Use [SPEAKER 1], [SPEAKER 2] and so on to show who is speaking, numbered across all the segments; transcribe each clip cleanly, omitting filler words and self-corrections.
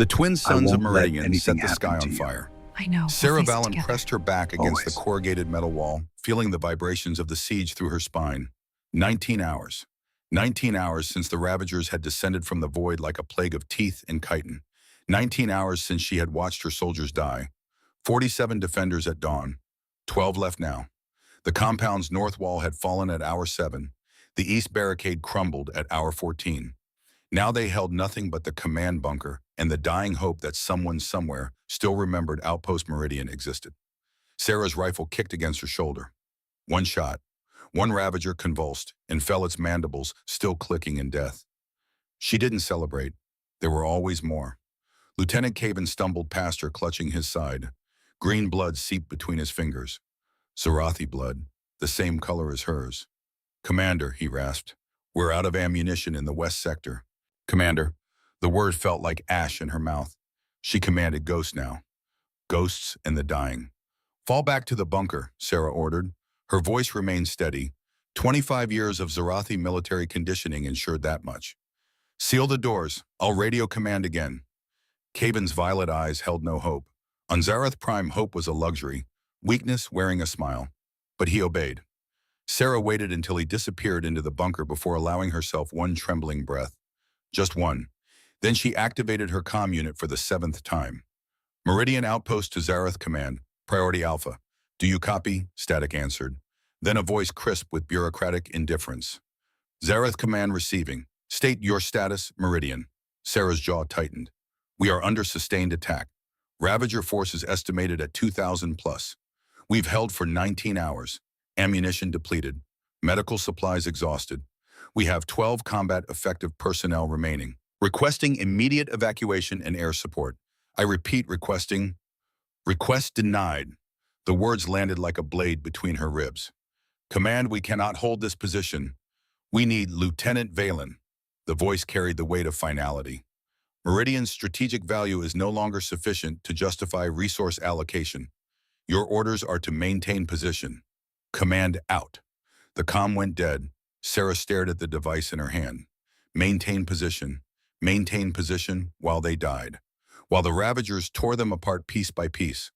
[SPEAKER 1] The twin
[SPEAKER 2] I
[SPEAKER 1] sons of
[SPEAKER 2] won't let
[SPEAKER 1] Meridian
[SPEAKER 2] anything
[SPEAKER 1] set the sky
[SPEAKER 2] happen
[SPEAKER 1] on
[SPEAKER 2] to you.
[SPEAKER 1] fire.
[SPEAKER 3] I know.
[SPEAKER 1] Sarah
[SPEAKER 3] We'll face it
[SPEAKER 1] Valen
[SPEAKER 3] together.
[SPEAKER 1] pressed her back against the
[SPEAKER 2] Always.
[SPEAKER 1] corrugated metal wall, feeling the vibrations of the siege through her spine. 19 hours. 19 hours since the Ravagers had descended from the void like a plague of teeth and chitin. 19 hours since she had watched her soldiers die. 47 defenders at dawn. 12 left now. The compound's north wall had fallen at hour 7. The east barricade crumbled at hour 14. Now they held nothing but the command bunker and the dying hope that someone somewhere still remembered Outpost Meridian existed. Sarah's rifle kicked against her shoulder. One shot. One Ravager convulsed and fell, its mandibles still clicking in death. She didn't celebrate. There were always more. Lieutenant Caven stumbled past her, clutching his side. Green blood seeped between his fingers. Zarathi blood, the same color as hers. "Commander," he rasped, "we're out of ammunition in the west sector." "Commander." The word felt like ash in her mouth. She commanded ghosts now. Ghosts and the dying. "Fall back to the bunker," Sarah ordered. Her voice remained steady. 25 years of Zarathi military conditioning ensured that much. "Seal the doors. I'll radio command again." Caven's violet eyes held no hope. On Zarath Prime, hope was a luxury, weakness wearing a smile. But he obeyed. Sarah waited until he disappeared into the bunker before allowing herself one trembling breath. Just one. Then she activated her comm unit for the 7th time. "Meridian outpost to Zarath command. Priority Alpha. Do you copy?" Static answered. Then a voice crisp with bureaucratic indifference. "Zarath command receiving. State your status, Meridian." Sarah's jaw tightened. "We are under sustained attack. Ravager forces estimated at 2,000 plus. We've held for 19 hours. Ammunition depleted. Medical supplies exhausted. We have 12 combat-effective personnel remaining. Requesting immediate evacuation and air support. I repeat, requesting." "Request denied." The words landed like a blade between her ribs. "Command, we cannot hold this position. We need Lieutenant Valen." The voice carried the weight of finality. "Meridian's strategic value is no longer sufficient to justify resource allocation. Your orders are to maintain position. Command out." The comm went dead. Sarah stared at the device in her hand. Maintain position while they died. While the Ravagers tore them apart piece by piece.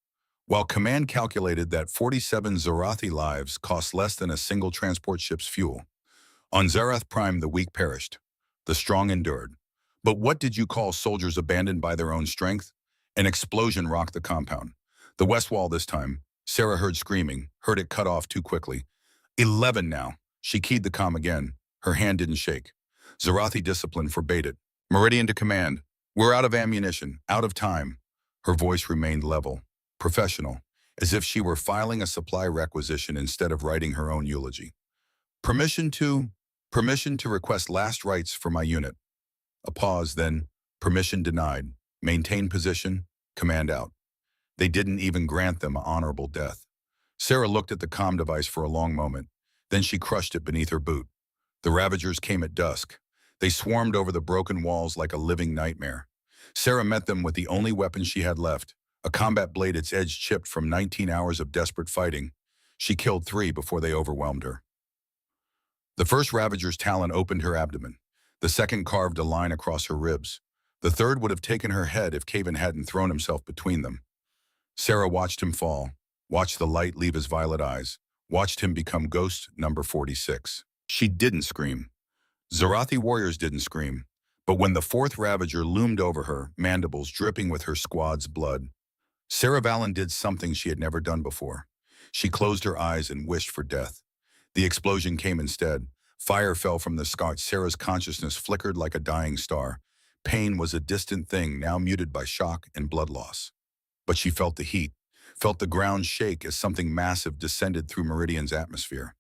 [SPEAKER 1] While command calculated that 47 Zarathi lives cost less than a single transport ship's fuel. On Zarath Prime, the weak perished. The strong endured. But what did you call soldiers abandoned by their own strength? An explosion rocked the compound. The west wall this time. Sarah heard screaming, heard it cut off too quickly. 11 now. She keyed the comm again. Her hand didn't shake. Zarathi discipline forbade it. "Meridian to command. We're out of ammunition, out of time." Her voice remained level, professional, as if she were filing a supply requisition instead of writing her own eulogy. Permission to request last rites for my unit." A pause, then, "Permission denied. Maintain position. Command out." They didn't even grant them an honorable death. Sarah looked at the comm device for a long moment. Then she crushed it beneath her boot. The Ravagers came at dusk. They swarmed over the broken walls like a living nightmare. Sarah met them with the only weapon she had left, a combat blade, its edge chipped from 19 hours of desperate fighting. She killed 3 before they overwhelmed her. The first Ravager's talon opened her abdomen. The second carved a line across her ribs. The third would have taken her head if Caven hadn't thrown himself between them. Sarah watched him fall, watched the light leave his violet eyes, watched him become ghost number 46. She didn't scream. Zarathi warriors didn't scream. But when the 4th Ravager loomed over her, mandibles dripping with her squad's blood, Sarah Valen did something she had never done before. She closed her eyes and wished for death. The explosion came instead. Fire fell from the sky. Sarah's consciousness flickered like a dying star. Pain was a distant thing, now muted by shock and blood loss. But she felt the heat, felt the ground shake as something massive descended through Meridian's atmosphere.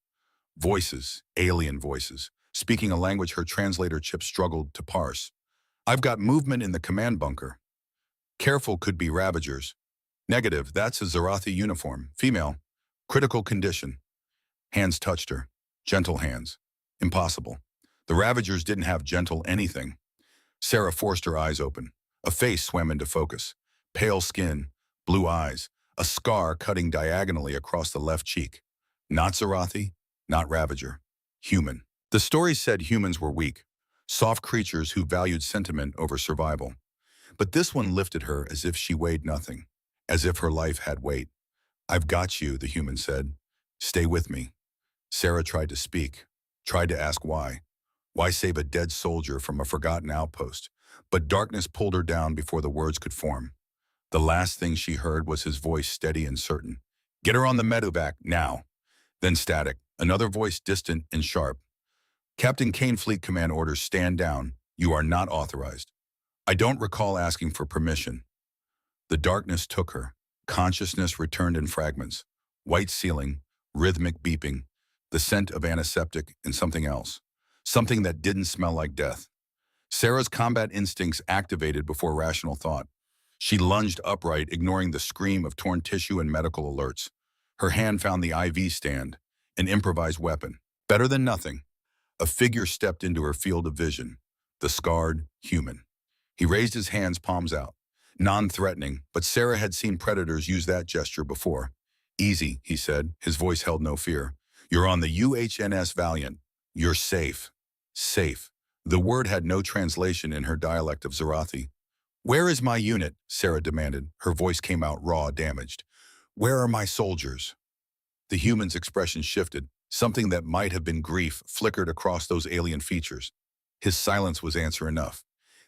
[SPEAKER 1] Voices, alien voices, speaking a language her translator chip struggled to parse. "I've got movement in the command bunker." "Careful, could be Ravagers." "Negative, that's a Zarathi uniform. Female. Critical condition." Hands touched her. Gentle hands. Impossible. The Ravagers didn't have gentle anything. Sarah forced her eyes open. A face swam into focus. Pale skin, blue eyes, a scar cutting diagonally across the left cheek. Not Zarathi, not Ravager. Human. The story said humans were weak, soft creatures who valued sentiment over survival. But this one lifted her as if she weighed nothing, as if her life had weight. "I've got you," the human said. "Stay with me." Sarah tried to speak, tried to ask why. Why save a dead soldier from a forgotten outpost? But darkness pulled her down before the words could form. The last thing she heard was his voice, steady and certain. "Get her on the medevac, now." Then static, another voice distant and sharp. "Captain Kane, Fleet Command orders, stand down. You are not authorized." "I don't recall asking for permission." The darkness took her. Consciousness returned in fragments. White ceiling, rhythmic beeping, the scent of antiseptic and something else. Something that didn't smell like death. Sarah's combat instincts activated before rational thought. She lunged upright, ignoring the scream of torn tissue and medical alerts. Her hand found the IV stand, an improvised weapon. Better than nothing. A figure stepped into her field of vision. The scarred human. He raised his hands, palms out. Non-threatening, but Sarah had seen predators use that gesture before. "Easy," he said. His voice held no fear. "You're on the UHNS Valiant. You're safe." Safe. The word had no translation in her dialect of Zarathi. "Where is my unit?" Sarah demanded. Her voice came out raw, damaged. "Where are my soldiers?" The human's expression shifted. Something that might have been grief flickered across those alien features. His silence was answer enough.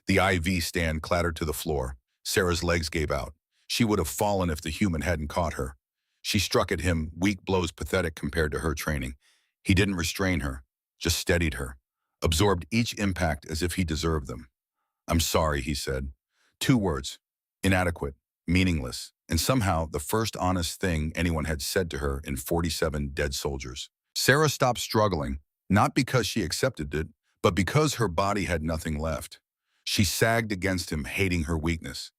[SPEAKER 1] The IV stand clattered to the floor. Sarah's legs gave out. She would have fallen if the human hadn't caught her. She struck at him, weak blows pathetic compared to her training. He didn't restrain her, just steadied her, absorbed each impact as if he deserved them. "I'm sorry," he said. 2 words. Inadequate, meaningless, and somehow the first honest thing anyone had said to her in 47 dead soldiers. Sarah stopped struggling, not because she accepted it, but because her body had nothing left. She sagged against him, hating her weakness,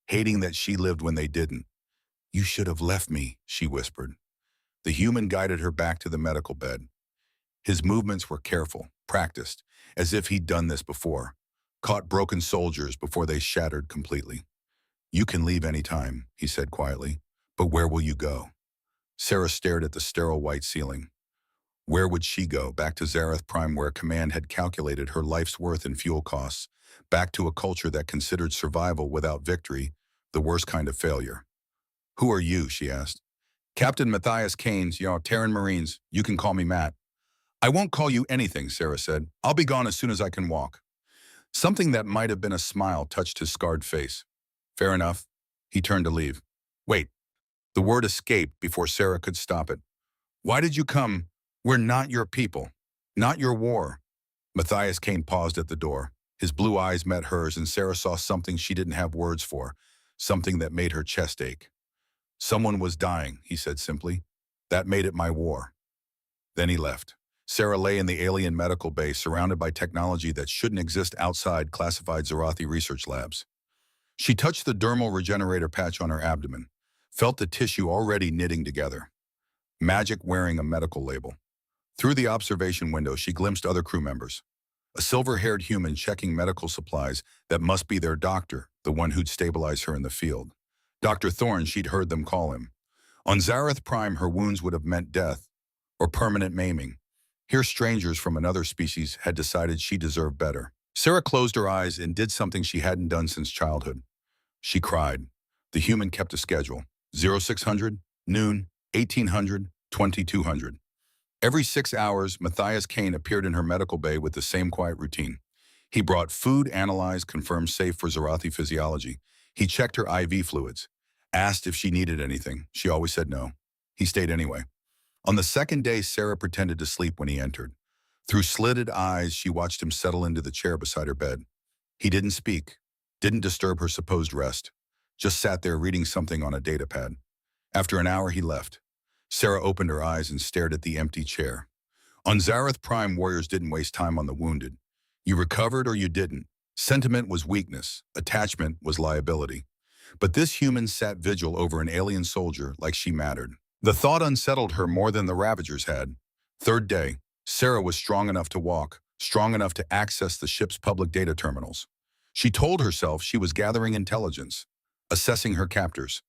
[SPEAKER 1] hating that she lived when they didn't. "You should have left me," she whispered. The human guided her back to the medical bed. His movements were careful, practiced, as if he'd done this before. Caught broken soldiers before they shattered completely. "You can leave any time," he said quietly. "But where will you go?" Sarah stared at the sterile white ceiling. Where would she go? Back to Zarath Prime, where Command had calculated her life's worth in fuel costs. Back to a culture that considered survival without victory the worst kind of failure. "Who are you?" she asked. "Captain Matthias Keynes, Terran Marines. You can call me Matt." "I won't call you anything," Sarah said. "I'll be gone as soon as I can walk." Something that might have been a smile touched his scarred face. "Fair enough." He turned to leave. "Wait." The word escaped before Sarah could stop it. "Why did you come? We're not your people. Not your war." Matthias Kane paused at the door. His blue eyes met hers, and Sarah saw something she didn't have words for, something that made her chest ache. "Someone was dying," he said simply. "That made it my war." Then he left. Sarah lay in the alien medical bay, surrounded by technology that shouldn't exist outside classified Zarathi research labs. She touched the dermal regenerator patch on her abdomen, felt the tissue already knitting together. Magic wearing a medical label. Through the observation window, she glimpsed other crew members. A silver-haired human checking medical supplies that must be their doctor, the one who'd stabilize her in the field. Dr. Thorne, she'd heard them call him. On Zarath Prime, her wounds would have meant death or permanent maiming. Here, strangers from another species had decided she deserved better. Sarah closed her eyes and did something she hadn't done since childhood. She cried. The human kept a schedule. 0600, noon, 1800, 2200. Every 6 hours, Matthias Kane appeared in her medical bay with the same quiet routine. He brought food, analyzed, confirmed safe for Zarathi physiology. He checked her IV fluids, asked if she needed anything. She always said no. He stayed anyway. On the second day, Sarah pretended to sleep when he entered. Through slitted eyes, she watched him settle into the chair beside her bed. He didn't speak, didn't disturb her supposed rest, just sat there reading something on a datapad. After an hour, he left. Sarah opened her eyes and stared at the empty chair. On Zarath Prime, warriors didn't waste time on the wounded. You recovered or you didn't. Sentiment was weakness. Attachment was liability. But this human sat vigil over an alien soldier like she mattered. The thought unsettled her more than the Ravagers had. Third day, Sarah was strong enough to walk, strong enough to access the ship's public data terminals. She told herself she was gathering intelligence, assessing her captors.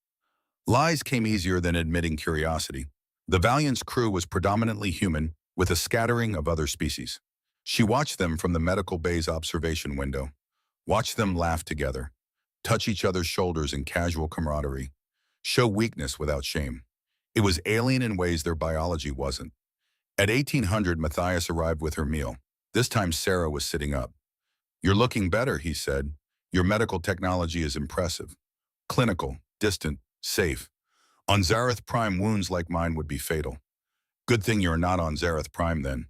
[SPEAKER 1] Lies came easier than admitting curiosity. The Valiant's crew was predominantly human, with a scattering of other species. She watched them from the medical bay's observation window. Watched them laugh together. touch each other's shoulders in casual camaraderie, show weakness without shame. It was alien in ways their biology wasn't. At 1800, Matthias arrived with her meal. This time Sarah was sitting up. "You're looking better," he said. "Your medical technology is impressive. Clinical, distant, safe. On Zareth Prime, wounds like mine would be fatal. Good thing you're not on Zareth Prime then."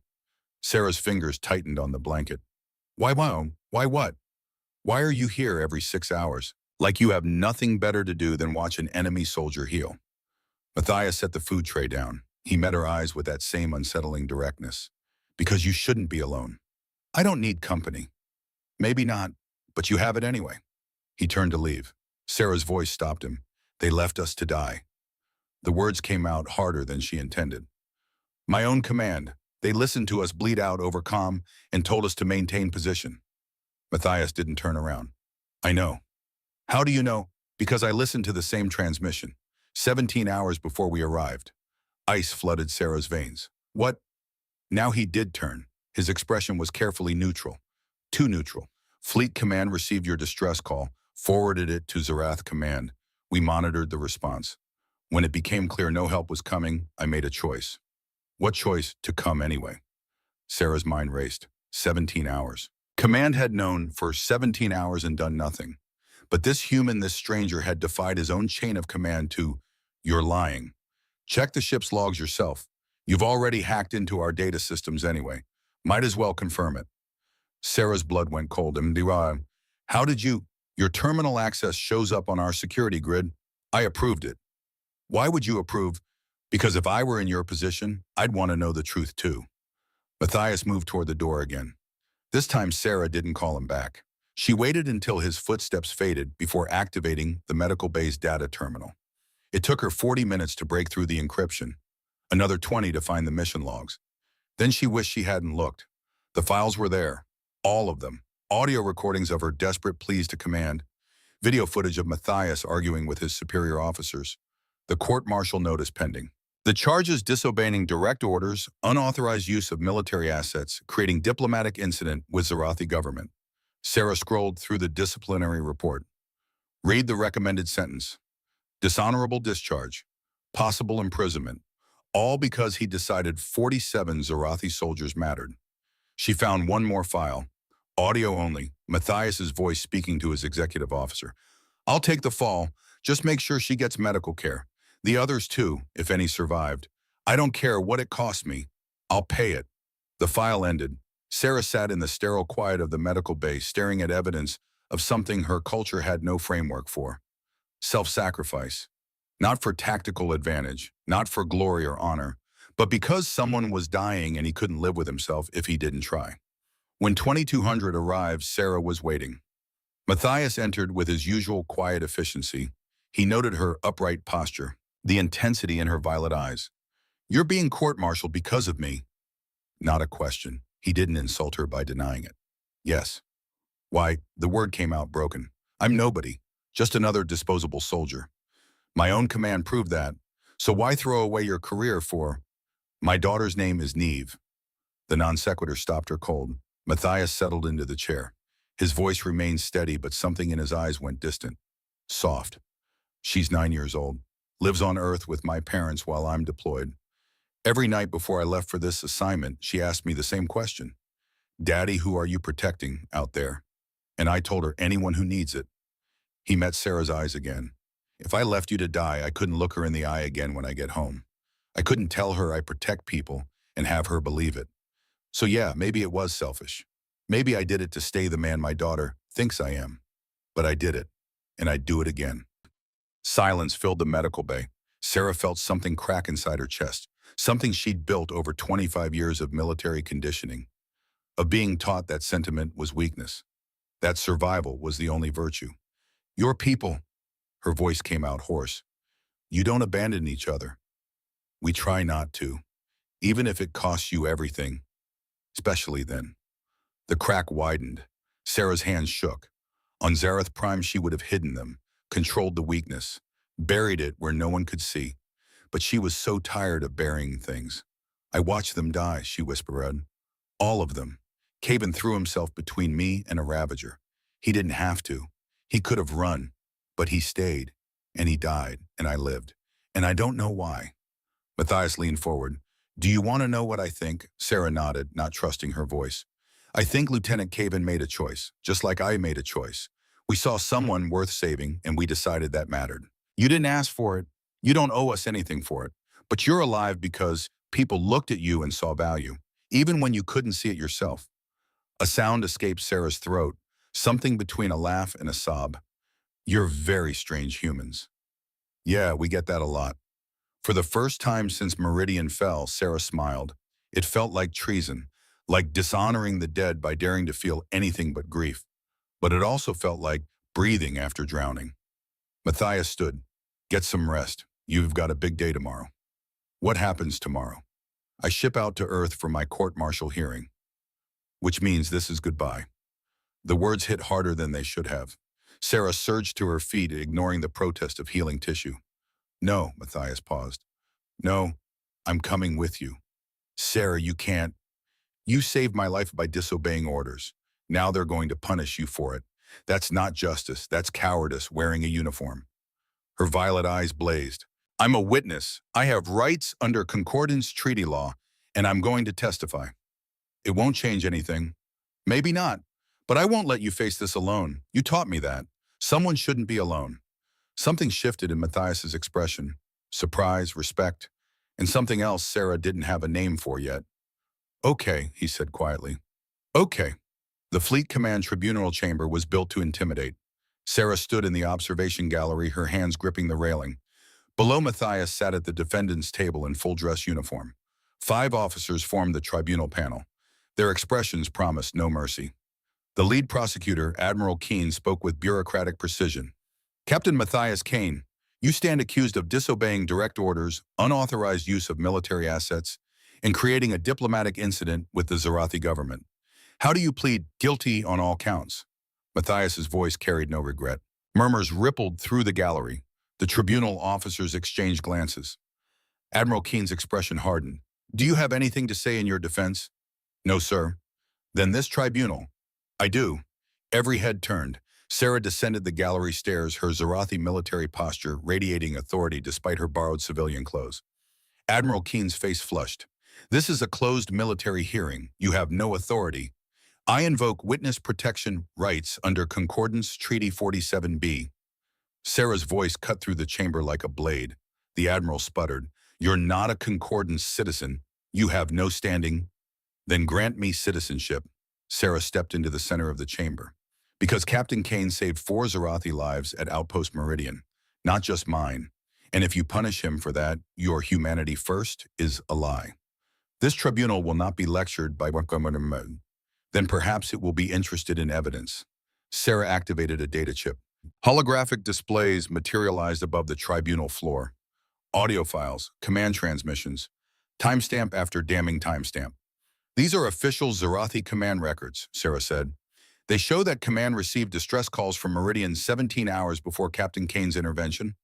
[SPEAKER 1] Sarah's fingers tightened on the blanket. "Why, wow? Why what? Why are you here every 6 hours? Like you have nothing better to do than watch an enemy soldier heal." Matthias set the food tray down. He met her eyes with that same unsettling directness. "Because you shouldn't be alone. I don't need company. Maybe not, but you have it anyway." He turned to leave. Sarah's voice stopped him. "They left us to die." The words came out harder than she intended. "My own command. They listened to us bleed out over comm and told us to maintain position." Matthias didn't turn around. "I know." "How do you know?" "Because I listened to the same transmission. 17 hours before we arrived." Ice flooded Sarah's veins. "What?" Now he did turn. His expression was carefully neutral. Too neutral. "Fleet Command received your distress call, forwarded it to Zarath Command. We monitored the response. When it became clear no help was coming, I made a choice." "What choice?" "To come anyway." Sarah's mind raced. 17 hours. Command had known for 17 hours and done nothing. But this human, this stranger, had defied his own chain of command to, "You're lying. Check the ship's logs yourself. You've already hacked into our data systems anyway. Might as well confirm it." Sarah's blood went cold. "How did you? Your terminal access shows up on our security grid. I approved it." "Why would you approve?" "Because if I were in your position, I'd want to know the truth too." Matthias moved toward the door again. This time Sarah didn't call him back. She waited until his footsteps faded before activating the medical bay's data terminal. It took her 40 minutes to break through the encryption, another 20 to find the mission logs. Then she wished she hadn't looked. The files were there, all of them. Audio recordings of her desperate pleas to command, video footage of Matthias arguing with his superior officers, the court-martial notice pending. The charges disobeying direct orders, unauthorized use of military assets, creating diplomatic incident with Zarathi government. Sarah scrolled through the disciplinary report. Read the recommended sentence. Dishonorable discharge, possible imprisonment, all because he decided 47 Zarathi soldiers mattered. She found one more file, audio only, Matthias's voice speaking to his executive officer. "I'll take the fall, just make sure she gets medical care. The others too, if any survived. I don't care what it costs me. I'll pay it." The file ended. Sarah sat in the sterile quiet of the medical bay, staring at evidence of something her culture had no framework for. Self-sacrifice. Not for tactical advantage, not for glory or honor, but because someone was dying and he couldn't live with himself if he didn't try. When 2200 arrived, Sarah was waiting. Matthias entered with his usual quiet efficiency. He noted her upright posture, the intensity in her violet eyes. "You're being court-martialed because of me." Not a question. He didn't insult her by denying it. "Yes." "Why," the word came out broken. "I'm nobody, just another disposable soldier. My own command proved that. So why throw away your career for—" "My daughter's name is Neve." The non sequitur stopped her cold. Matthias settled into the chair. His voice remained steady, but something in his eyes went distant. Soft. "She's 9 years old. Lives on Earth with my parents while I'm deployed. Every night before I left for this assignment, she asked me the same question. 'Daddy, who are you protecting out there?' And I told her, 'Anyone who needs it.'" He met Sarah's eyes again. "If I left you to die, I couldn't look her in the eye again when I get home. I couldn't tell her I protect people and have her believe it. So yeah, maybe it was selfish. Maybe I did it to stay the man my daughter thinks I am. But I did it, and I'd do it again." Silence filled the medical bay. Sarah felt something crack inside her chest, something she'd built over 25 years of military conditioning, of being taught that sentiment was weakness, that survival was the only virtue. "Your people," her voice came out hoarse, "you don't abandon each other. We try not to, even if it costs you everything, especially then." The crack widened. Sarah's hands shook. On Zareth Prime, she would have hidden them, controlled the weakness, buried it where no one could see. But she was so tired of burying things. "I watched them die," she whispered. "All of them. Caven threw himself between me and a Ravager. He didn't have to. He could have run, but he stayed, and he died, and I lived. And I don't know why. Matthias leaned forward. Do you want to know what I think? Sarah nodded, not trusting her voice. I think Lieutenant Caven made a choice, just like I made a choice. We saw someone worth saving, and we decided that mattered. You didn't ask for it. You don't owe us anything for it. But you're alive because people looked at you and saw value, even when you couldn't see it yourself. A sound escaped Sarah's throat, something between a laugh and a sob. You're very strange humans. Yeah, we get that a lot. For the first time since Meridian fell, Sarah smiled. It felt like treason, like dishonoring the dead by daring to feel anything but grief. But it also felt like breathing after drowning. Matthias stood. Get some rest. You've got a big day tomorrow. What happens tomorrow? I ship out to Earth for my court-martial hearing. Which means this is goodbye. The words hit harder than they should have. Sarah surged to her feet, ignoring the protest of healing tissue. No, Matthias paused. No, I'm coming with you. Sarah, you can't. You saved my life by disobeying orders. Now they're going to punish you for it. That's not justice. That's cowardice wearing a uniform. Her violet eyes blazed. I'm a witness. I have rights under Concordance Treaty law, and I'm going to testify. It won't change anything. Maybe not. But I won't let you face this alone. You taught me that. Someone shouldn't be alone. Something shifted in Matthias's expression. Surprise, respect, and something else Sarah didn't have a name for yet. Okay, he said quietly. Okay. The Fleet Command Tribunal chamber was built to intimidate. Sarah stood in the observation gallery, her hands gripping the railing. Below, Matthias sat at the defendant's table in full dress uniform. 5 officers formed the tribunal panel. Their expressions promised no mercy. The lead prosecutor, Admiral Keene, spoke with bureaucratic precision. Captain Matthias Kane, you stand accused of disobeying direct orders, unauthorized use of military assets, and creating a diplomatic incident with the Zarathi government. How do you plead guilty on all counts? Matthias's voice carried no regret. Murmurs rippled through the gallery. The tribunal officers exchanged glances. Admiral Keene's expression hardened. Do you have anything to say in your defense? No, sir. Then this tribunal. I do. Every head turned. Sarah descended the gallery stairs, her Zarathi military posture radiating authority despite her borrowed civilian clothes. Admiral Keene's face flushed. This is a closed military hearing. You have no authority. I invoke witness protection rights under Concordance Treaty 47B. Sarah's voice cut through the chamber like a blade. The Admiral sputtered. You're not a Concordance citizen. You have no standing. Then grant me citizenship. Sarah stepped into the center of the chamber. Because Captain Kane saved 4 Zarathi lives at Outpost Meridian, not just mine. And if you punish him for that, your humanity first is a lie. This tribunal will not be lectured by Wakamanamud. Then perhaps it will be interested in evidence. Sarah activated a data chip. Holographic displays materialized above the tribunal floor. Audio files, command transmissions, timestamp after damning timestamp. These are official Zarathi command records, Sarah said. They show that command received distress calls from Meridian 17 hours before Captain Kane's intervention.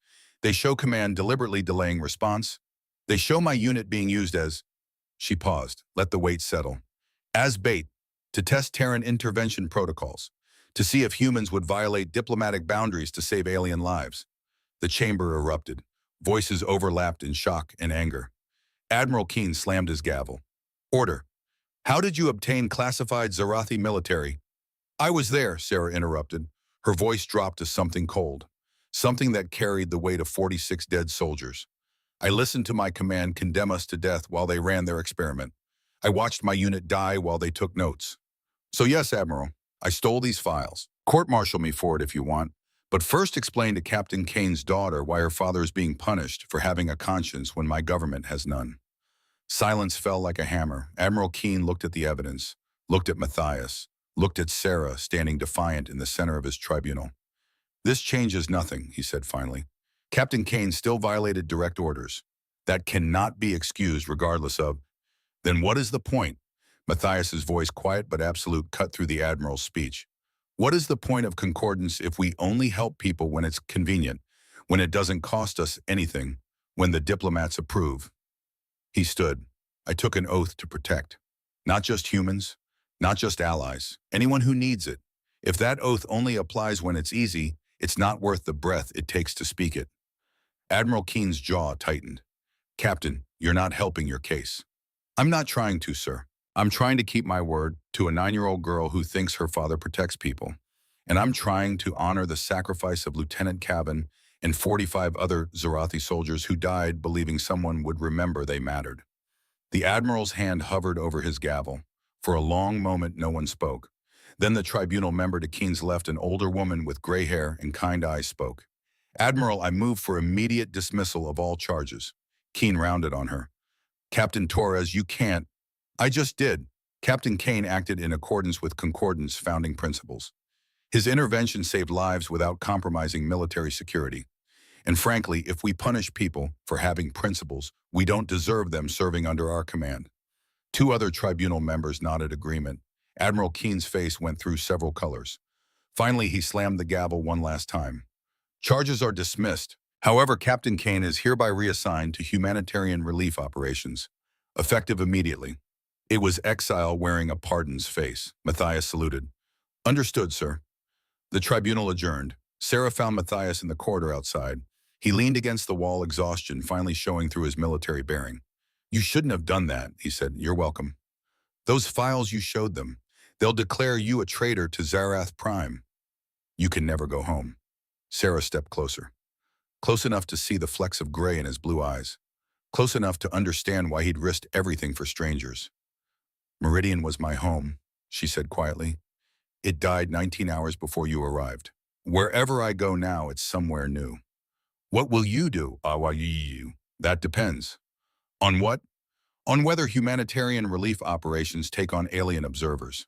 [SPEAKER 1] They show command deliberately delaying response. They show my unit being used as... She paused, let the weight settle. As bait, to test Terran intervention protocols, to see if humans would violate diplomatic boundaries to save alien lives. The chamber erupted. Voices overlapped in shock and anger. Admiral Keene slammed his gavel. Order. How did you obtain classified Zarathi military? I was there, Sarah interrupted. Her voice dropped to something cold, something that carried the weight of 46 dead soldiers. I listened to my command condemn us to death while they ran their experiment. I watched my unit die while they took notes. So yes, Admiral, I stole these files. Court-martial me for it if you want, but first explain to Captain Kane's daughter why her father is being punished for having a conscience when my government has none. Silence fell like a hammer. Admiral Keene looked at the evidence, looked at Matthias, looked at Sarah standing defiant in the center of his tribunal. This changes nothing, he said finally. Captain Kane still violated direct orders. That cannot be excused regardless of... Then what is the point? Matthias's voice, quiet but absolute, cut through the Admiral's speech. What is the point of concordance if we only help people when it's convenient, when it doesn't cost us anything, when the diplomats approve? He stood. I took an oath to protect. Not just humans, not just allies, anyone who needs it. If that oath only applies when it's easy, it's not worth the breath it takes to speak it. Admiral Keen's jaw tightened. Captain, you're not helping your case. I'm not trying to, sir. I'm trying to keep my word to a 9-year-old girl who thinks her father protects people. And I'm trying to honor the sacrifice of Lieutenant Cavan and 45 other Zarathi soldiers who died believing someone would remember they mattered. The Admiral's hand hovered over his gavel. For a long moment, no one spoke. Then the tribunal member to Keen's left, an older woman with gray hair and kind eyes, spoke. Admiral, I move for immediate dismissal of all charges. Keen rounded on her. Captain Torres, you can't. I just did. Captain Kane acted in accordance with Concordance founding principles. His intervention saved lives without compromising military security. And frankly, if we punish people for having principles, we don't deserve them serving under our command. 2 other tribunal members nodded agreement. Admiral Keen's face went through several colors. Finally, he slammed the gavel one last time. Charges are dismissed. However, Captain Kane is hereby reassigned to humanitarian relief operations, effective immediately. It was exile wearing a pardon's face. Matthias saluted. Understood, sir. The tribunal adjourned. Sarah found Matthias in the corridor outside. He leaned against the wall, exhaustion finally showing through his military bearing. You shouldn't have done that, he said. You're welcome. Those files, you showed them. They'll declare you a traitor to Zarath Prime. You can never go home. Sarah stepped closer. Close enough to see the flecks of gray in his blue eyes. Close enough to understand why he'd risked everything for strangers. Meridian was my home, she said quietly. It died 19 hours before you arrived. Wherever I go now, it's somewhere new. What will you do, Awayu? That depends. On what? On whether humanitarian relief operations take on alien observers.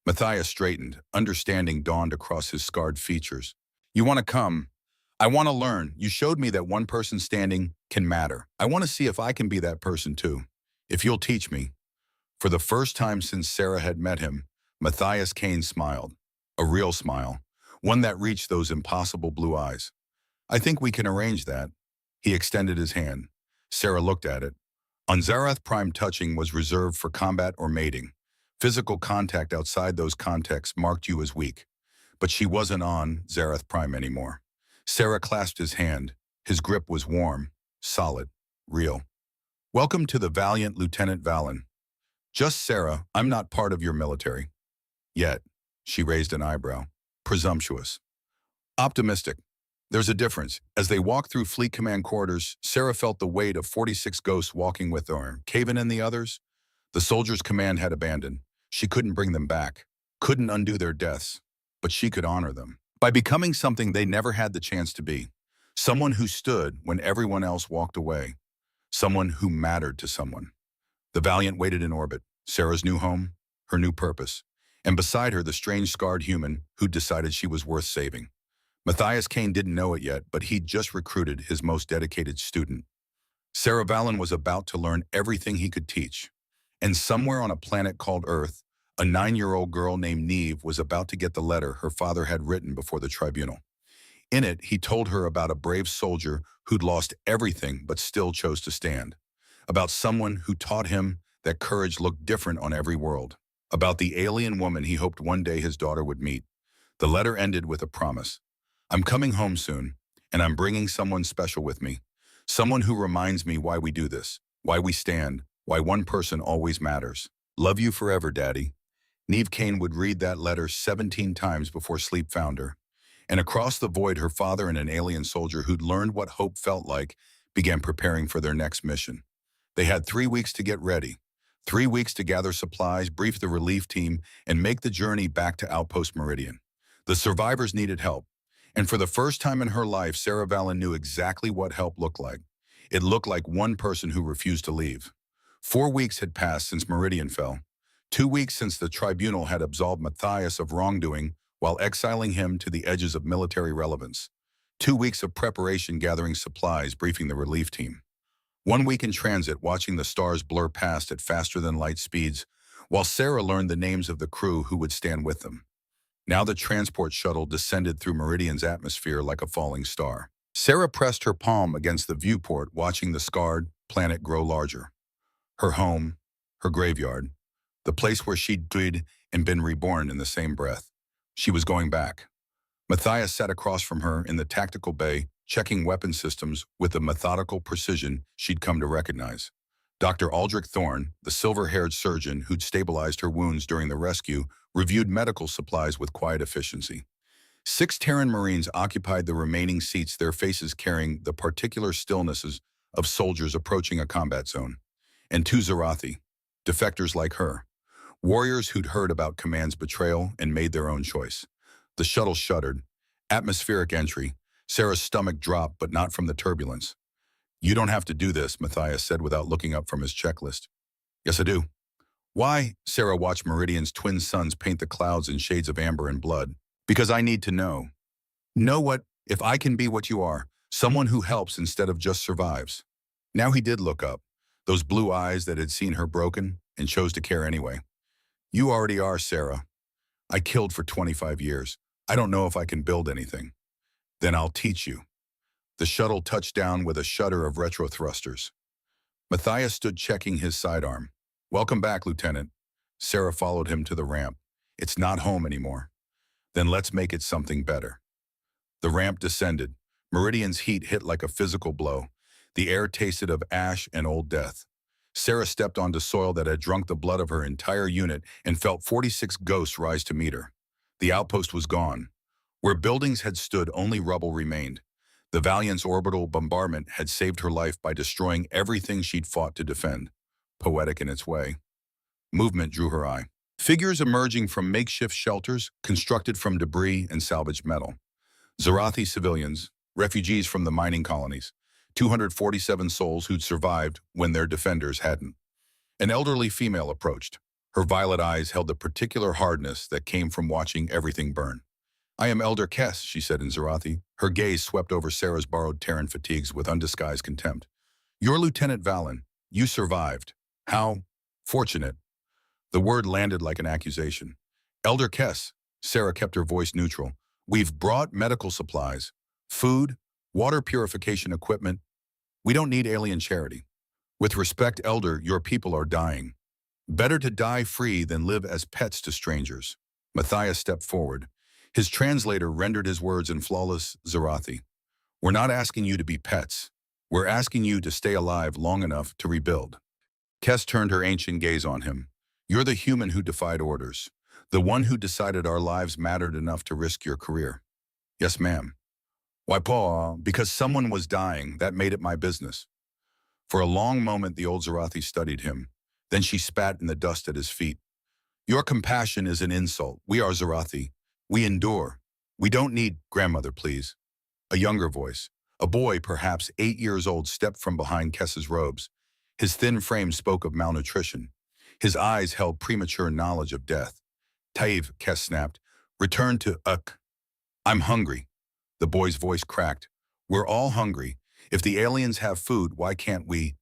[SPEAKER 1] Matthias straightened, understanding dawned across his scarred features. You want to come? I want to learn. You showed me that one person standing can matter. I want to see if I can be that person too. If you'll teach me. For the first time since Sarah had met him, Matthias Kane smiled. A real smile. One that reached those impossible blue eyes. I think we can arrange that. He extended his hand. Sarah looked at it. On Zarath Prime, touching was reserved for combat or mating. Physical contact outside those contexts marked you as weak. But she wasn't on Zarath Prime anymore. Sarah clasped his hand. His grip was warm, solid, real. Welcome to the valiant Lieutenant Valen. Just Sarah, I'm not part of your military. Yet, she raised an eyebrow. Presumptuous. Optimistic. There's a difference. As they walked through Fleet Command quarters, Sarah felt the weight of 46 ghosts walking with her. Caven and the others? The soldiers' command had abandoned. She couldn't bring them back, couldn't undo their deaths, but she could honor them by becoming something they never had the chance to be. Someone who stood when everyone else walked away. Someone who mattered to someone. The Valiant waited in orbit, Sarah's new home, her new purpose, and beside her the strange scarred human who decided she was worth saving. Matthias Kane didn't know it yet, but he'd just recruited his most dedicated student. Sarah Valen was about to learn everything he could teach. And somewhere on a planet called Earth, a 9-year-old girl named Neve was about to get the letter her father had written before the tribunal. In it, he told her about a brave soldier who'd lost everything but still chose to stand. About someone who taught him that courage looked different on every world. About the alien woman he hoped one day his daughter would meet. The letter ended with a promise. I'm coming home soon, and I'm bringing someone special with me. Someone who reminds me why we do this, why we stand, why one person always matters. Love you forever, Daddy. Neve Kane would read that letter 17 times before sleep found her. And across the void, her father and an alien soldier who'd learned what hope felt like began preparing for their next mission. They had 3 weeks to get ready. 3 weeks to gather supplies, brief the relief team, and make the journey back to Outpost Meridian. The survivors needed help. And for the first time in her life, Sarah Valen knew exactly what help looked like. It looked like one person who refused to leave. 4 weeks had passed since Meridian fell. 2 weeks since the tribunal had absolved Matthias of wrongdoing while exiling him to the edges of military relevance. 2 weeks of preparation, gathering supplies, briefing the relief team. 1 week in transit, watching the stars blur past at faster-than-light speeds, while Sarah learned the names of the crew who would stand with them. Now the transport shuttle descended through Meridian's atmosphere like a falling star. Sarah pressed her palm against the viewport, watching the scarred planet grow larger. Her home, her graveyard, the place where she'd died and been reborn in the same breath. She was going back. Matthias sat across from her in the tactical bay, checking weapon systems with the methodical precision she'd come to recognize. Dr. Aldrich Thorne, the silver-haired surgeon who'd stabilized her wounds during the rescue, reviewed medical supplies with quiet efficiency. 6 Terran Marines occupied the remaining seats, their faces carrying the particular stillnesses of soldiers approaching a combat zone. And 2 Zarathi, defectors like her, warriors who'd heard about Command's betrayal and made their own choice. The shuttle shuddered. Atmospheric entry. Sarah's stomach dropped, but not from the turbulence. "You don't have to do this," Matthias said without looking up from his checklist. "Yes, I do." "Why?" Sarah watched Meridian's twin suns paint the clouds in shades of amber and blood. "Because I need to know." "Know what? If I can be what you are, someone who helps instead of just survives." Now he did look up, those blue eyes that had seen her broken and chose to care anyway. "You already are, Sarah. I killed for 25 years. I don't know if I can build anything." "Then I'll teach you." The shuttle touched down with a shudder of retro thrusters. Matthias stood checking his sidearm. "Welcome back, Lieutenant." Sarah followed him to the ramp. "It's not home anymore." "Then let's make it something better." The ramp descended. Meridian's heat hit like a physical blow. The air tasted of ash and old death. Sarah stepped onto soil that had drunk the blood of her entire unit and felt 46 ghosts rise to meet her. The outpost was gone. Where buildings had stood, only rubble remained. The Valiant's orbital bombardment had saved her life by destroying everything she'd fought to defend. Poetic in its way. Movement drew her eye. Figures emerging from makeshift shelters constructed from debris and salvaged metal. Zarathi civilians, refugees from the mining colonies. 247 souls who'd survived when their defenders hadn't. An elderly female approached. Her violet eyes held the particular hardness that came from watching everything burn. "I am Elder Kess," she said in Zarathi. Her gaze swept over Sarah's borrowed Terran fatigues with undisguised contempt. "You're Lieutenant Valen. You survived. How fortunate." The word landed like an accusation. "Elder Kess," Sarah kept her voice neutral. "We've brought medical supplies, food, water purification equipment. We don't need alien charity. With respect, Elder, your people are dying. Better to die free than live as pets to strangers." Matthias stepped forward. His translator rendered his words in flawless Zarathi. "We're not asking you to be pets. We're asking you to stay alive long enough to rebuild." Kess turned her ancient gaze on him. "You're the human who defied orders. The one who decided our lives mattered enough to risk your career." "Yes, ma'am." "Why, Paul? Because someone was dying. That made it my business." For a long moment, the old Zarathi studied him. Then she spat in the dust at his feet. "Your compassion is an insult. We are Zarathi. We endure. We don't need grandmother, please." A younger voice, a boy perhaps 8 years old, stepped from behind Kess's robes. His thin frame spoke of malnutrition. His eyes held premature knowledge of death. "Taiv," Kess snapped, "return to Uk." "I'm hungry." The boy's voice cracked. "We're all hungry. If the aliens have food, why can't we?"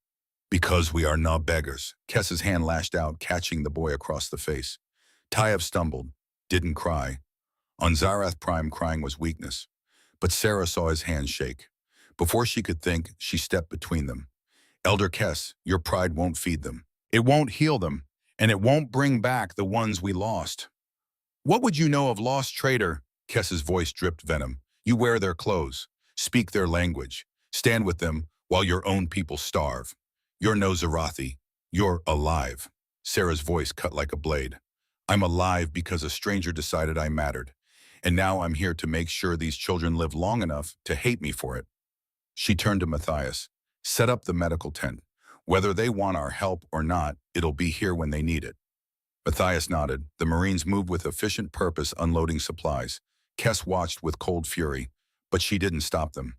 [SPEAKER 1] "Because we are not beggars." Kess's hand lashed out, catching the boy across the face. Taiv stumbled, didn't cry. On Zarath Prime, crying was weakness. But Sarah saw his hands shake. Before she could think, she stepped between them. "Elder Kess, your pride won't feed them. It won't heal them, and it won't bring back the ones we lost." "What would you know of lost traitor?" Kess's voice dripped venom. "You wear their clothes, speak their language, stand with them while your own people starve. You're no Zarathi. You're alive." Sarah's voice cut like a blade. "I'm alive because a stranger decided I mattered. And now I'm here to make sure these children live long enough to hate me for it." She turned to Matthias. "Set up the medical tent. Whether they want our help or not, it'll be here when they need it." Matthias nodded. The Marines moved with efficient purpose, unloading supplies. Kess watched with cold fury, but she didn't stop them.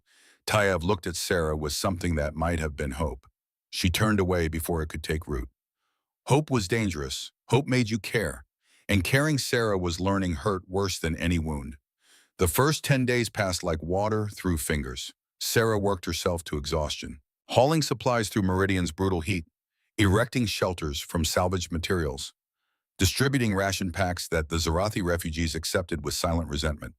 [SPEAKER 1] Taiv looked at Sarah with something that might have been hope. She turned away before it could take root. Hope was dangerous. Hope made you care. And caring Sarah was learning hurt worse than any wound. The first 10 days passed like water through fingers. Sarah worked herself to exhaustion, hauling supplies through Meridian's brutal heat, erecting shelters from salvaged materials, distributing ration packs that the Zarathi refugees accepted with silent resentment.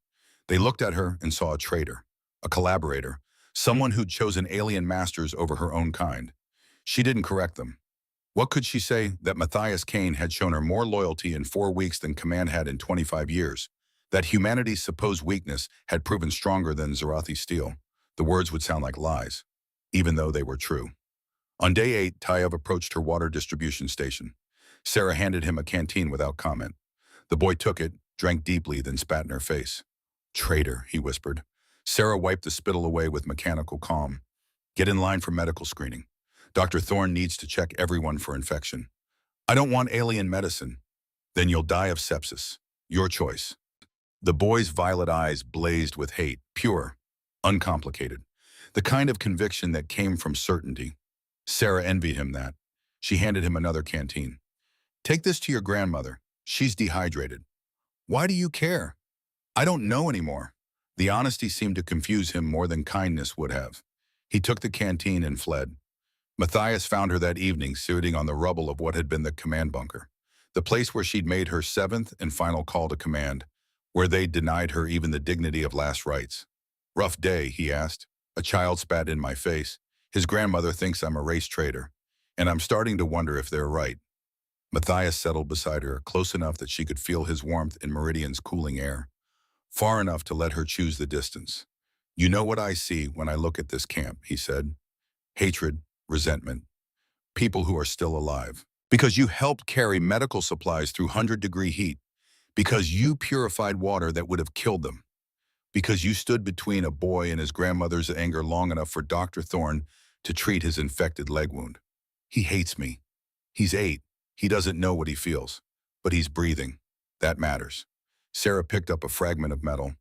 [SPEAKER 1] They looked at her and saw a traitor, a collaborator, someone who'd chosen alien masters over her own kind. She didn't correct them. What could she say that Matthias Kane had shown her more loyalty in 4 weeks than Command had in 25 years? That humanity's supposed weakness had proven stronger than Zarathi's steel. The words would sound like lies, even though they were true. On day 8, Tayev approached her water distribution station. Sarah handed him a canteen without comment. The boy took it, drank deeply, then spat in her face. "Traitor," he whispered. Sarah wiped the spittle away with mechanical calm. "Get in line for medical screening. Dr. Thorne needs to check everyone for infection." "I don't want alien medicine." "Then you'll die of sepsis. Your choice." The boy's violet eyes blazed with hate, pure, uncomplicated. The kind of conviction that came from certainty. Sarah envied him that. She handed him another canteen. "Take this to your grandmother. She's dehydrated." "Why do you care?" "I don't know anymore." The honesty seemed to confuse him more than kindness would have. He took the canteen and fled. Matthias found her that evening sitting on the rubble of what had been the command bunker, the place where she'd made her 7th and final call to command, where they'd denied her even the dignity of last rites. "Rough day," he asked. "A child spat in my face. His grandmother thinks I'm a race traitor, and I'm starting to wonder if they're right." Matthias settled beside her, close enough that she could feel his warmth in Meridian's cooling air, far enough to let her choose the distance. "You know what I see when I look at this camp," he said. "Hatred, resentment, people who are still alive. Because you helped carry medical supplies through 100-degree heat. Because you purified water that would have killed them. Because you stood between a boy and his grandmother's anger long enough for Dr. Thorne to treat his infected leg wound. He hates me. He's 8. He doesn't know what he feels. But he's breathing. That matters." Sarah picked up a fragment of metal.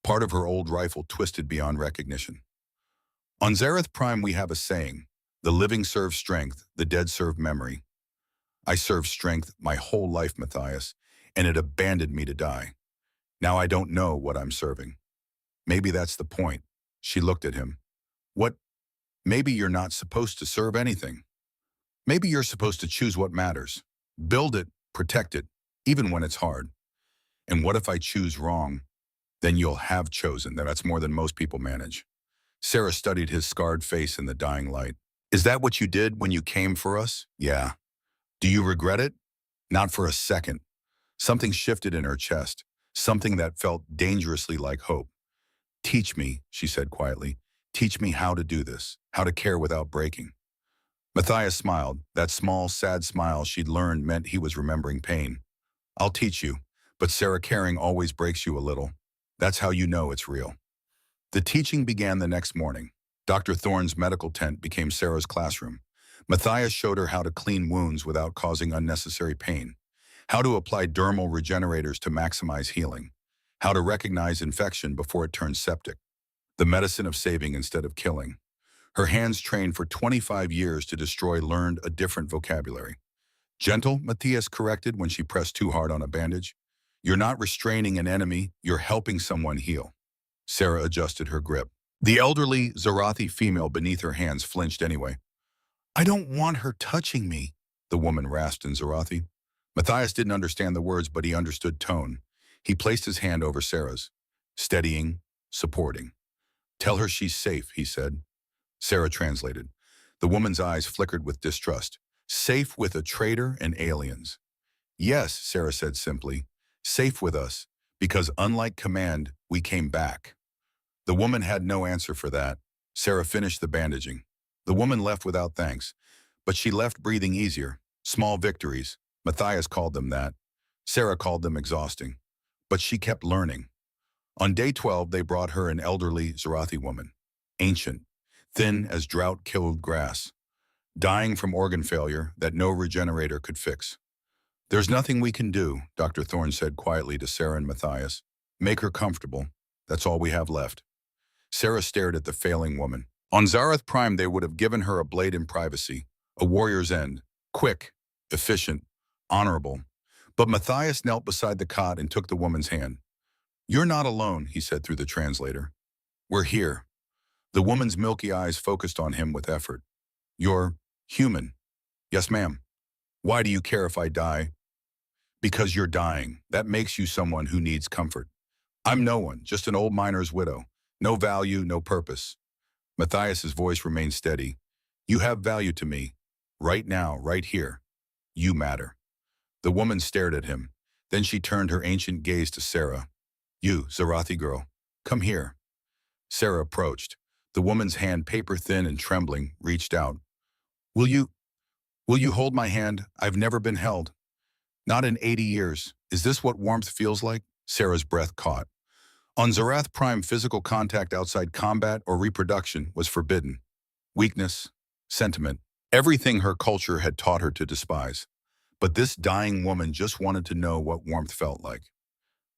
[SPEAKER 1] Part of her old rifle twisted beyond recognition. "On Zareth Prime we have a saying, the living serve strength, the dead serve memory. I served strength my whole life, Matthias, and it abandoned me to die. Now I don't know what I'm serving." "Maybe that's the point." She looked at him. "What? Maybe you're not supposed to serve anything. Maybe you're supposed to choose what matters. Build it, protect it, even when it's hard. And what if I choose wrong? Then you'll have chosen. That's more than most people manage." Sarah studied his scarred face in the dying light. "Is that what you did when you came for us?" "Yeah." "Do you regret it?" "Not for a second." Something shifted in her chest, something that felt dangerously like hope. "Teach me," she said quietly. "Teach me how to do this, how to care without breaking." Matthias smiled. That small, sad smile she'd learned meant he was remembering pain. "I'll teach you, but Sarah, caring always breaks you a little. That's how you know it's real." The teaching began the next morning. Dr. Thorne's medical tent became Sarah's classroom. Matthias showed her how to clean wounds without causing unnecessary pain, how to apply dermal regenerators to maximize healing, how to recognize infection before it turns septic, the medicine of saving instead of killing. Her hands, trained for 25 years to destroy, learned a different vocabulary. "Gentle," Matthias corrected when she pressed too hard on a bandage. "You're not restraining an enemy, you're helping someone heal." Sarah adjusted her grip. The elderly Zarathi female beneath her hands flinched anyway. "I don't want her touching me," the woman rasped in Zarathi. Matthias didn't understand the words, but he understood tone. He placed his hand over Sarah's, steadying, supporting. "Tell her she's safe," he said. Sarah translated. The woman's eyes flickered with distrust. "Safe with a traitor and aliens." "Yes," Sarah said simply. "Safe with us, because unlike command, we came back." The woman had no answer for that. Sarah finished the bandaging. The woman left without thanks, but she left breathing easier. Small victories. Matthias called them that. Sarah called them exhausting. But she kept learning. On day 12, they brought her an elderly Zarathi woman. Ancient, thin as drought-killed grass, dying from organ failure that no regenerator could fix. "There's nothing we can do," Dr. Thorne said quietly to Sarah and Matthias. "Make her comfortable. That's all we have left." Sarah stared at the failing woman. On Zareth Prime, they would have given her a blade in privacy, a warrior's end, quick, efficient, honorable. But Matthias knelt beside the cot and took the woman's hand. "You're not alone," he said through the translator. "We're here." The woman's milky eyes focused on him with effort. "You're human." "Yes, ma'am." "Why do you care if I die?" "Because you're dying. That makes you someone who needs comfort." "I'm no one, just an old miner's widow. No value, no purpose." Matthias's voice remained steady. "You have value to me. Right now, right here. You matter." The woman stared at him. Then she turned her ancient gaze to Sarah. You, Zarathi girl, come here. Sarah approached. The woman's hand, paper thin and trembling, reached out. Will you, will you hold my hand? I've never been held. Not in 80 years. Is this what warmth feels like? Sarah's breath caught. On Zarath Prime, physical contact outside combat or reproduction was forbidden. Weakness, sentiment, everything her culture had taught her to despise. But this dying woman just wanted to know what warmth felt like.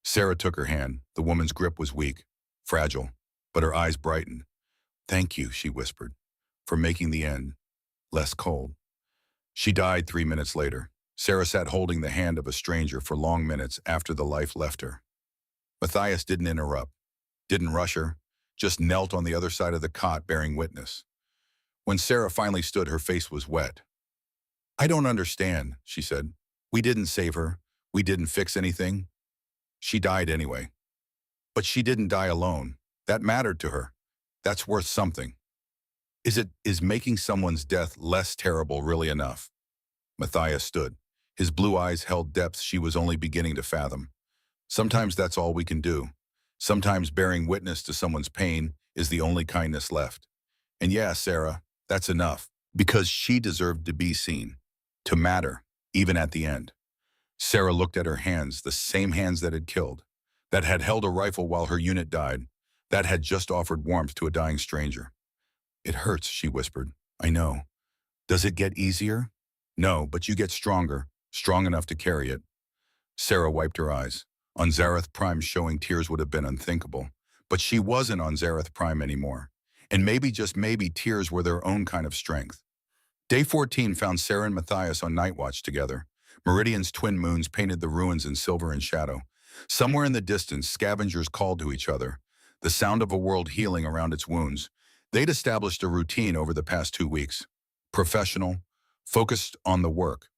[SPEAKER 1] Sarah took her hand. The woman's grip was weak, fragile, but her eyes brightened. Thank you, she whispered, for making the end less cold. She died 3 minutes later. Sarah sat holding the hand of a stranger for long minutes after the life left her. Matthias didn't interrupt, didn't rush her, just knelt on the other side of the cot bearing witness. When Sarah finally stood, her face was wet. I don't understand, she said. We didn't save her. We didn't fix anything. She died anyway. But she didn't die alone. That mattered to her. That's worth something. Is making someone's death less terrible really enough? Matthias stood. His blue eyes held depths she was only beginning to fathom. Sometimes that's all we can do. Sometimes bearing witness to someone's pain is the only kindness left. And yeah, Sarah, that's enough. Because she deserved to be seen. To matter, even at the end. Sarah looked at her hands, the same hands that had killed, that had held a rifle while her unit died, that had just offered warmth to a dying stranger. It hurts, she whispered. I know. Does it get easier? No, but you get stronger, strong enough to carry it. Sarah wiped her eyes. On Zarath Prime, showing tears would have been unthinkable, but she wasn't on Zarath Prime anymore. And maybe, just maybe, tears were their own kind of strength. Day 14 found Sarah and Matthias on night watch together. Meridian's twin moons painted the ruins in silver and shadow. Somewhere in the distance, scavengers called to each other, the sound of a world healing around its wounds. They'd established a routine over the past 2 weeks. Professional, focused on the work.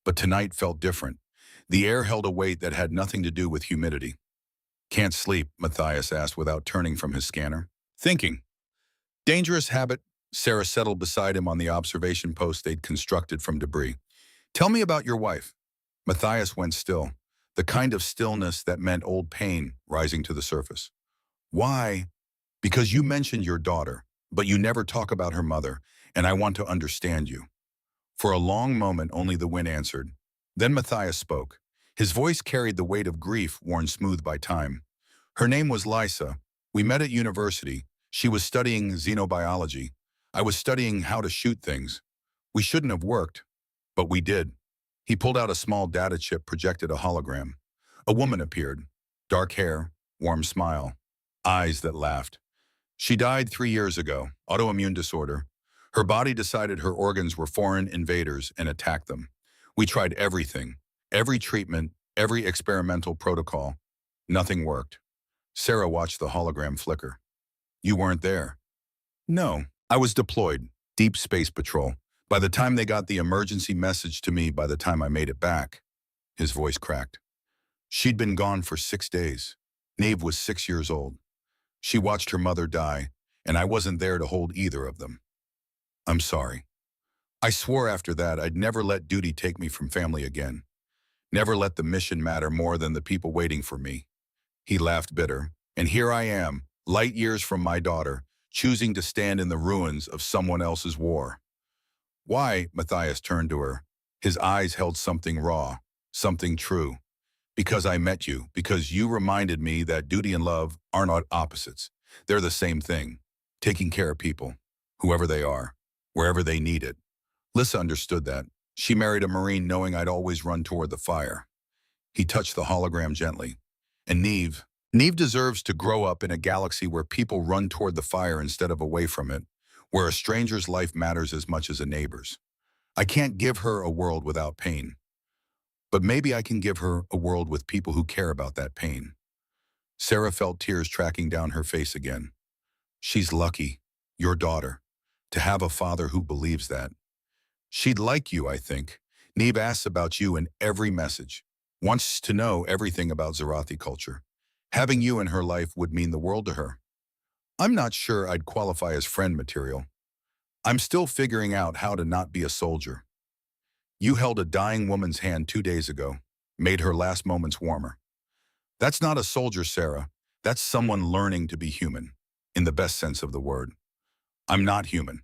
[SPEAKER 1] But tonight felt different. The air held a weight that had nothing to do with humidity. Can't sleep, Matthias asked without turning from his scanner. Thinking. Dangerous habit. Sarah settled beside him on the observation post they'd constructed from debris. Tell me about your wife. Matthias went still, the kind of stillness that meant old pain rising to the surface. Why? Because you mentioned your daughter, but you never talk about her mother, and I want to understand you. For a long moment, only the wind answered. Then Matthias spoke. His voice carried the weight of grief worn smooth by time. Her name was Lysa. We met at university. She was studying xenobiology. I was studying how to shoot things. We shouldn't have worked, but we did. He pulled out a small data chip, projected a hologram. A woman appeared. Dark hair, warm smile, eyes that laughed. She died 3 years ago, autoimmune disorder. Her body decided her organs were foreign invaders and attacked them. We tried everything, every treatment, every experimental protocol. Nothing worked. Sarah watched the hologram flicker. You weren't there. No, I was deployed, deep space patrol. By the time they got the emergency message to me, by the time I made it back, his voice cracked. She'd been gone for 6 days. Nave was 6 years old. She watched her mother die, and I wasn't there to hold either of them. I'm sorry. I swore after that I'd never let duty take me from family again. Never let the mission matter more than the people waiting for me. He laughed bitter. And here I am, light years from my daughter, choosing to stand in the ruins of someone else's war. Why? Matthias turned to her. His eyes held something raw, something true. Because I met you, because you reminded me that duty and love are not opposites. They're the same thing. Taking care of people, whoever they are, wherever they need it. Lysa understood that. She married a Marine knowing I'd always run toward the fire. He touched the hologram gently. And Neve deserves to grow up in a galaxy where people run toward the fire instead of away from it, where a stranger's life matters as much as a neighbor's. I can't give her a world without pain. But maybe I can give her a world with people who care about that pain. Sarah felt tears tracking down her face again. She's lucky, your daughter, to have a father who believes that. She'd like you, I think. Neve asks about you in every message. Wants to know everything about Zarathi culture. Having you in her life would mean the world to her. I'm not sure I'd qualify as friend material. I'm still figuring out how to not be a soldier. You held a dying woman's hand 2 days ago, made her last moments warmer. That's not a soldier, Sarah. That's someone learning to be human, in the best sense of the word. I'm not human.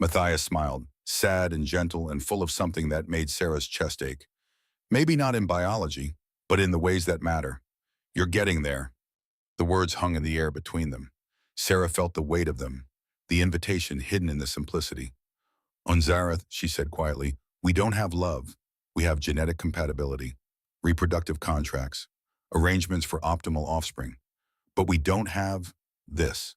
[SPEAKER 1] Matthias smiled, sad and gentle and full of something that made Sarah's chest ache. Maybe not in biology, but in the ways that matter. You're getting there. The words hung in the air between them. Sarah felt the weight of them, the invitation hidden in the simplicity. On Zarath, she said quietly, we don't have love. We have genetic compatibility, reproductive contracts, arrangements for optimal offspring. But we don't have this.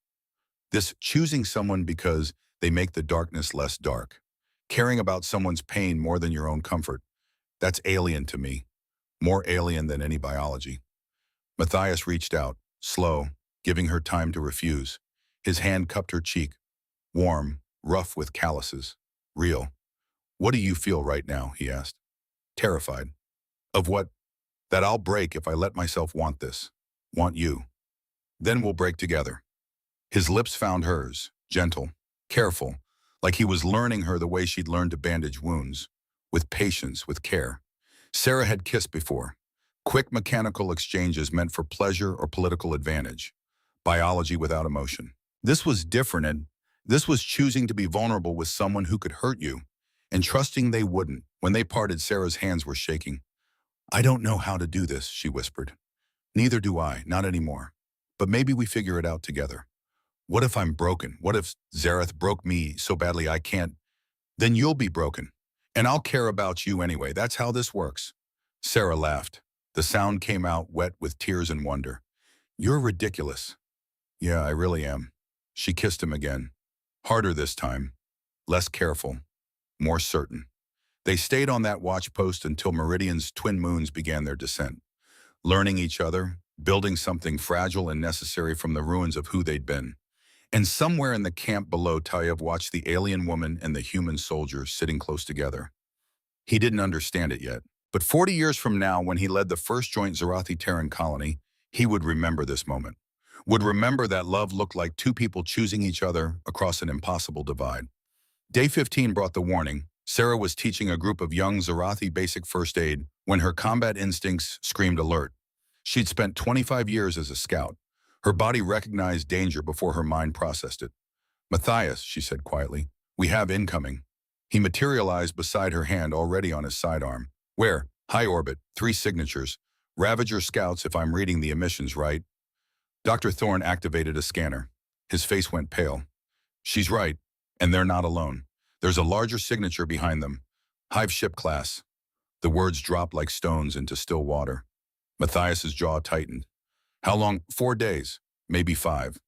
[SPEAKER 1] This choosing someone because they make the darkness less dark. Caring about someone's pain more than your own comfort. That's alien to me. More alien than any biology. Matthias reached out, slow, giving her time to refuse. His hand cupped her cheek, warm, rough with calluses. Real. What do you feel right now? He asked. Terrified. Of what? That I'll break if I let myself want this. Want you. Then we'll break together. His lips found hers, gentle, careful, like he was learning her the way she'd learned to bandage wounds, with patience, with care. Sarah had kissed before. Quick mechanical exchanges meant for pleasure or political advantage. Biology without emotion. This was different, and this was choosing to be vulnerable with someone who could hurt you, and trusting they wouldn't. When they parted, Sarah's hands were shaking. I don't know how to do this, she whispered. Neither do I, not anymore. But maybe we figure it out together. What if I'm broken? What if Zarath broke me so badly I can't? Then you'll be broken. And I'll care about you anyway. That's how this works. Sarah laughed. The sound came out wet with tears and wonder. You're ridiculous. Yeah, I really am. She kissed him again. Harder this time. Less careful. More certain. They stayed on that watch post until Meridian's twin moons began their descent. Learning each other, building something fragile and necessary from the ruins of who they'd been. And somewhere in the camp below, Tayev watched the alien woman and the human soldier sitting close together. He didn't understand it yet. But 40 years from now, when he led the first joint Zarathi Terran colony, he would remember this moment. Would remember that love looked like two people choosing each other across an impossible divide. Day 15 brought the warning. Sarah was teaching a group of young Zarathi basic first aid when her combat instincts screamed alert. She'd spent 25 years as a scout. Her body recognized danger before her mind processed it. Matthias, she said quietly, we have incoming. He materialized beside her hand already on his sidearm. Where? High orbit, 3 signatures. Ravager scouts if I'm reading the emissions right. Dr. Thorne activated a scanner. His face went pale. She's right, and they're not alone. There's a larger signature behind them. Hive ship class. The words dropped like stones into still water. Matthias's jaw tightened. How long? 4 days. Maybe 5.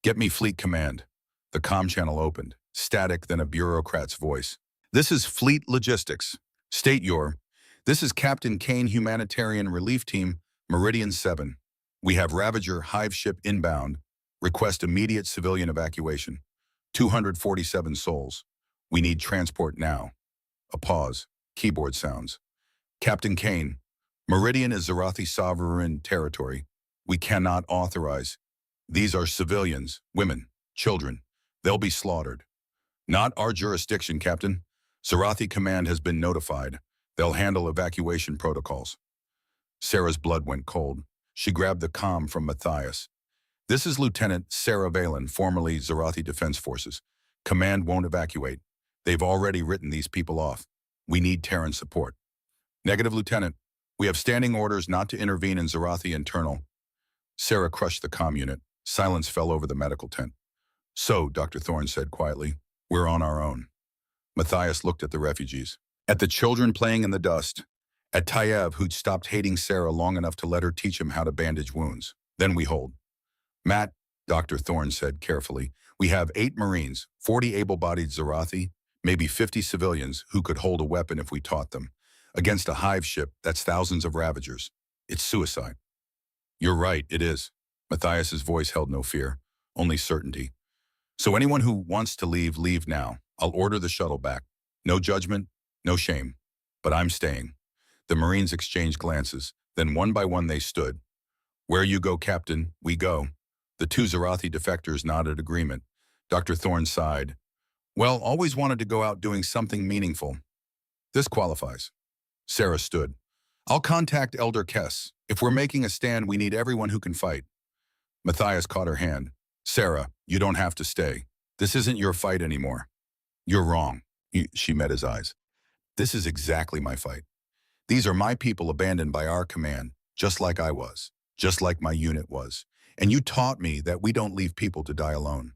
[SPEAKER 1] Get me fleet command. The comm channel opened. Static, then a bureaucrat's voice. This is fleet logistics. State your. This is Captain Kane Humanitarian Relief Team, Meridian 7. We have Ravager Hive ship inbound. Request immediate civilian evacuation. 247 souls. We need transport now. A pause. Keyboard sounds. Captain Kane, Meridian is Zarathi sovereign territory. We cannot authorize. These are civilians, women, children. They'll be slaughtered. Not our jurisdiction, Captain. Zarathi Command has been notified. They'll handle evacuation protocols. Sarah's blood went cold. She grabbed the comm from Matthias. This is Lieutenant Sarah Valen, formerly Zarathi Defense Forces. Command won't evacuate. They've already written these people off. We need Terran support. Negative, Lieutenant. We have standing orders not to intervene in Zarathi internal. Sarah crushed the comm unit. Silence fell over the medical tent. So, Dr. Thorne said quietly, we're on our own. Matthias looked at the refugees. At the children playing in the dust. At Tayev, who'd stopped hating Sarah long enough to let her teach him how to bandage wounds. Then we hold. Matt, Dr. Thorne said carefully, we have 8 Marines, 40 able-bodied Zarathi, maybe 50 civilians who could hold a weapon if we taught them. Against a hive ship, that's thousands of Ravagers. It's suicide. You're right, it is. Matthias's voice held no fear, only certainty. So anyone who wants to leave, leave now. I'll order the shuttle back. No judgment, no shame. But I'm staying. The Marines exchanged glances. Then one by one they stood. Where you go, Captain, we go. The 2 Zarathi defectors nodded agreement. Dr. Thorne sighed. Well, always wanted to go out doing something meaningful. This qualifies. Sarah stood. I'll contact Elder Kess. If we're making a stand, we need everyone who can fight. Matthias caught her hand. Sarah, you don't have to stay. This isn't your fight anymore. You're wrong. She met his eyes. This is exactly my fight. These are my people abandoned by our command, just like I was, just like my unit was. And you taught me that we don't leave people to die alone.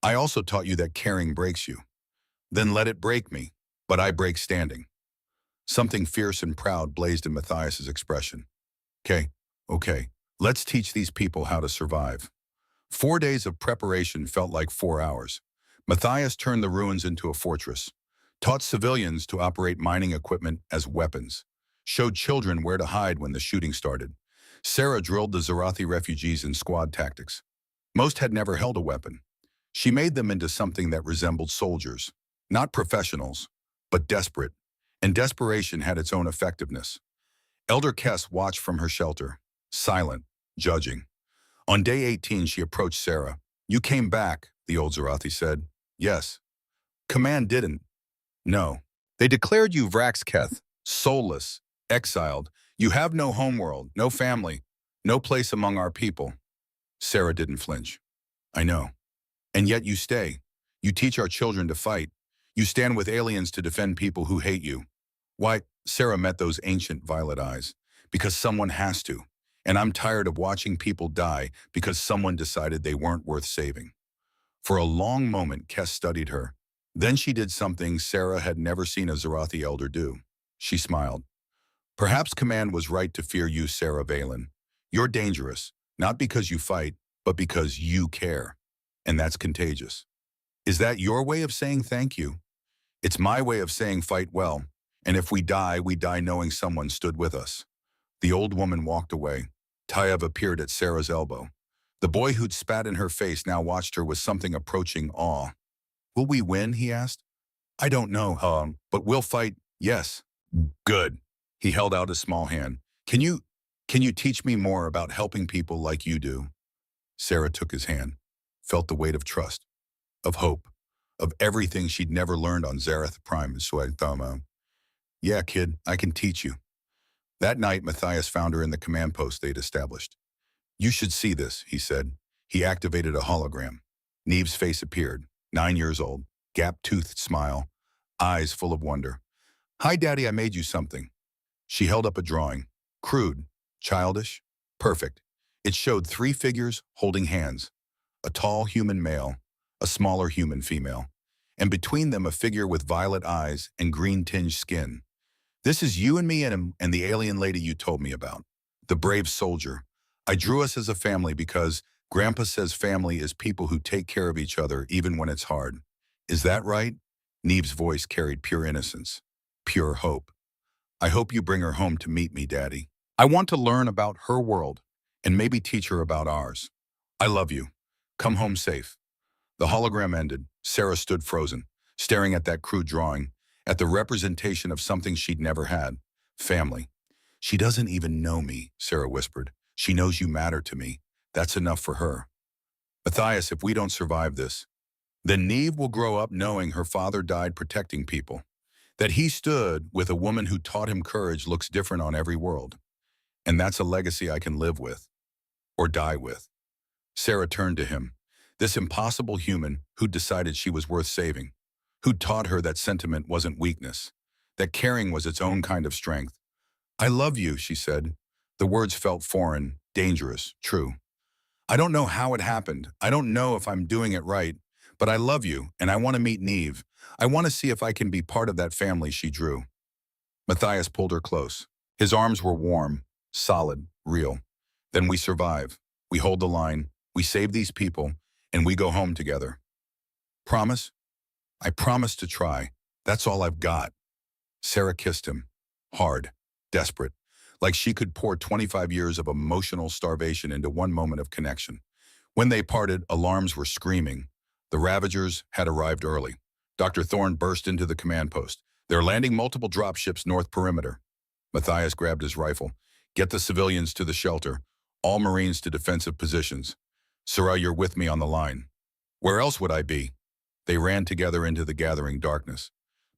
[SPEAKER 1] I also taught you that caring breaks you. Then let it break me, but I break standing. Something fierce and proud blazed in Matthias's expression. Okay, let's teach these people how to survive. 4 days of preparation felt like 4 hours. Matthias turned the ruins into a fortress, taught civilians to operate mining equipment as weapons, showed children where to hide when the shooting started. Sarah drilled the Zarathi refugees in squad tactics. Most had never held a weapon. She made them into something that resembled soldiers, not professionals, but desperate, and desperation had its own effectiveness. Elder Kess watched from her shelter, silent, judging. On day 18, she approached Sarah. You came back, the old Zarathi said. Yes. Command didn't. No. They declared you Vraxketh, soulless, exiled. You have no homeworld, no family, no place among our people. Sarah didn't flinch. I know. And yet you stay. You teach our children to fight. You stand with aliens to defend people who hate you. Why? Sarah met those ancient violet eyes. Because someone has to. And I'm tired of watching people die because someone decided they weren't worth saving. For a long moment, Kess studied her. Then she did something Sarah had never seen a Zarathi elder do. She smiled. Perhaps Command was right to fear you, Sarah Valen. You're dangerous, not because you fight, but because you care. And that's contagious. Is that your way of saying thank you? It's my way of saying fight well. And if we die knowing someone stood with us. The old woman walked away. Tayev appeared at Sarah's elbow. The boy who'd spat in her face now watched her with something approaching awe. Will we win? He asked. I don't know, but we'll fight, yes. Good. He held out a small hand. Can you teach me more about helping people like you do? Sarah took his hand, felt the weight of trust, of hope, of everything she'd never learned on Zarath Prime. Yeah, kid, I can teach you. That night, Matthias found her in the command post they'd established. You should see this, he said. He activated a hologram. Neve's face appeared, 9 years old, gap-toothed smile, eyes full of wonder. Hi, Daddy, I made you something. She held up a drawing. Crude, childish, perfect. It showed 3 figures holding hands, a tall human male, a smaller human female, and between them a figure with violet eyes and green-tinged skin. This is you and me and the alien lady you told me about, the brave soldier. I drew us as a family because Grandpa says family is people who take care of each other even when it's hard. Is that right? Neve's voice carried pure innocence, pure hope. I hope you bring her home to meet me, Daddy. I want to learn about her world and maybe teach her about ours. I love you. Come home safe. The hologram ended. Sarah stood frozen, staring at that crude drawing, at the representation of something she'd never had, family. She doesn't even know me, Sarah whispered. She knows you matter to me. That's enough for her. Matthias, if we don't survive this, then Neve will grow up knowing her father died protecting people, that he stood with a woman who taught him courage looks different on every world. And that's a legacy I can live with, or die with. Sarah turned to him, this impossible human who decided she was worth saving, who taught her that sentiment wasn't weakness, that caring was its own kind of strength. I love you, she said. The words felt foreign, dangerous, true. I don't know how it happened. I don't know if I'm doing it right, but I love you, and I want to meet Neve. I want to see if I can be part of that family she drew. Matthias pulled her close. His arms were warm, solid, real. Then we survive. We hold the line. We save these people, and we go home together. Promise? I promise to try. That's all I've got. Sarah kissed him, hard, desperate, like she could pour 25 years of emotional starvation into one moment of connection. When they parted, alarms were screaming. The Ravagers had arrived early. Dr. Thorne burst into the command post. They're landing multiple dropships north perimeter. Matthias grabbed his rifle. Get the civilians to the shelter. All Marines to defensive positions. Sarah, you're with me on the line. Where else would I be? They ran together into the gathering darkness.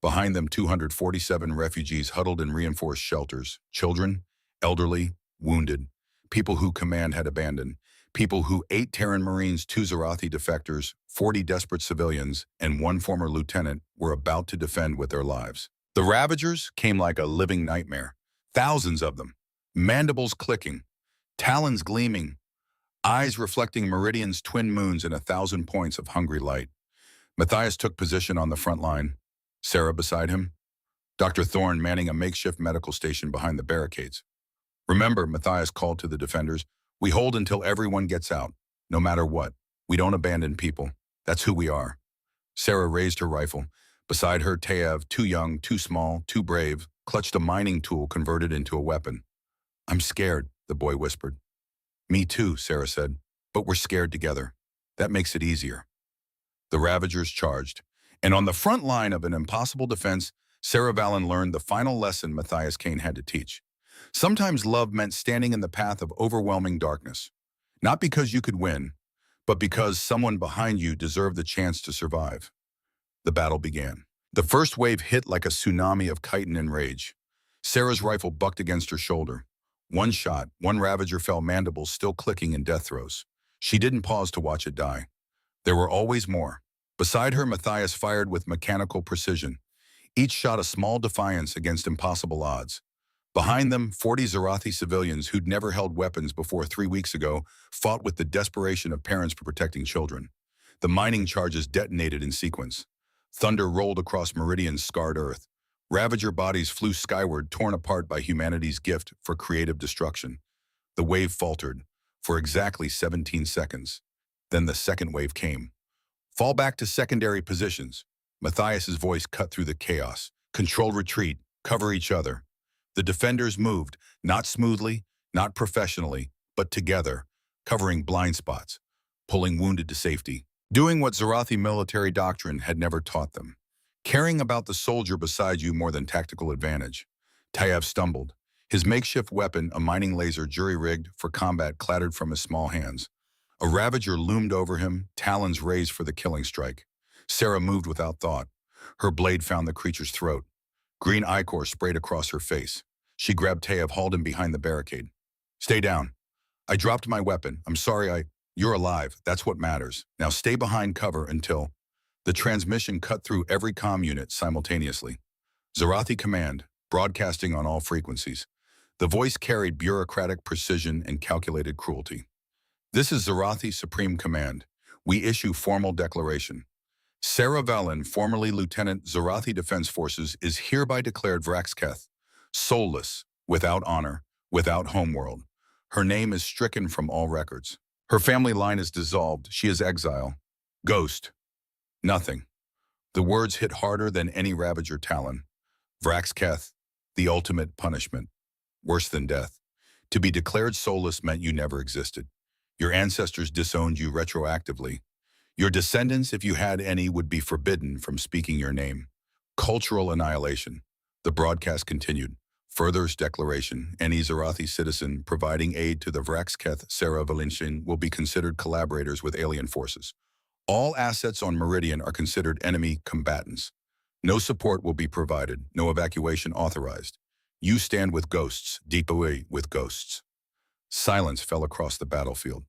[SPEAKER 1] Behind them, 247 refugees huddled in reinforced shelters. Children, elderly, wounded. People who command had abandoned. People who 8 Terran Marines, 2 Zarathi defectors, 40 desperate civilians, and 1 former lieutenant were about to defend with their lives. The Ravagers came like a living nightmare. Thousands of them, mandibles clicking, talons gleaming, eyes reflecting Meridian's twin moons in 1,000 points of hungry light. Matthias took position on the front line, Sarah beside him, Dr. Thorne manning a makeshift medical station behind the barricades. Remember, Matthias called to the defenders, we hold until everyone gets out, no matter what. We don't abandon people. That's who we are. Sarah raised her rifle. Beside her, Taev, too young, too small, too brave, clutched a mining tool converted into a weapon. I'm scared, the boy whispered. Me too, Sarah said, but we're scared together. That makes it easier. The Ravagers charged, and on the front line of an impossible defense, Sarah Vallon learned the final lesson Matthias Kane had to teach. Sometimes love meant standing in the path of overwhelming darkness, not because you could win, but because someone behind you deserved the chance to survive. The battle began. The first wave hit like a tsunami of chitin and rage. Sarah's rifle bucked against her shoulder. One shot, one Ravager fell, mandibles still clicking in death throes. She didn't pause to watch it die. There were always more. Beside her, Matthias fired with mechanical precision. Each shot a small defiance against impossible odds. Behind them, 40 Zarathi civilians who'd never held weapons before 3 weeks ago fought with the desperation of parents for protecting children. The mining charges detonated in sequence. Thunder rolled across Meridian's scarred earth. Ravager bodies flew skyward, torn apart by humanity's gift for creative destruction. The wave faltered for exactly 17 seconds. Then the second wave came. Fall back to secondary positions. Matthias's voice cut through the chaos. Control retreat. Cover each other. The defenders moved, not smoothly, not professionally, but together, covering blind spots, pulling wounded to safety, doing what Zarathi military doctrine had never taught them, caring about the soldier beside you more than tactical advantage. Taev stumbled. His makeshift weapon, a mining laser jury-rigged for combat, clattered from his small hands. A Ravager loomed over him, talons raised for the killing strike. Sarah moved without thought. Her blade found the creature's throat. Green ichor sprayed across her face. She grabbed Taev, hauled him behind the barricade. Stay down. I dropped my weapon. I'm sorry. You're alive. That's what matters. Now stay behind cover until... The transmission cut through every comm unit simultaneously. Zarathi Command, broadcasting on all frequencies. The voice carried bureaucratic precision and calculated cruelty. This is Zarathi Supreme Command. We issue formal declaration. Sarah Vallon, formerly Lieutenant Zarathi Defense Forces, is hereby declared Vraxketh, soulless, without honor, without homeworld. Her name is stricken from all records. Her family line is dissolved. She is exile. Ghost. Nothing. The words hit harder than any Ravager talon. Vraxketh, the ultimate punishment. Worse than death. To be declared soulless meant you never existed. Your ancestors disowned you retroactively. Your descendants, if you had any, would be forbidden from speaking your name. Cultural annihilation. The broadcast continued. Further's declaration, any Zarathi citizen providing aid to the Vraxketh Sarah Valinshin will be considered collaborators with alien forces. All assets on Meridian are considered enemy combatants. No support will be provided, no evacuation authorized. You stand with ghosts, deep away with ghosts. Silence fell across the battlefield.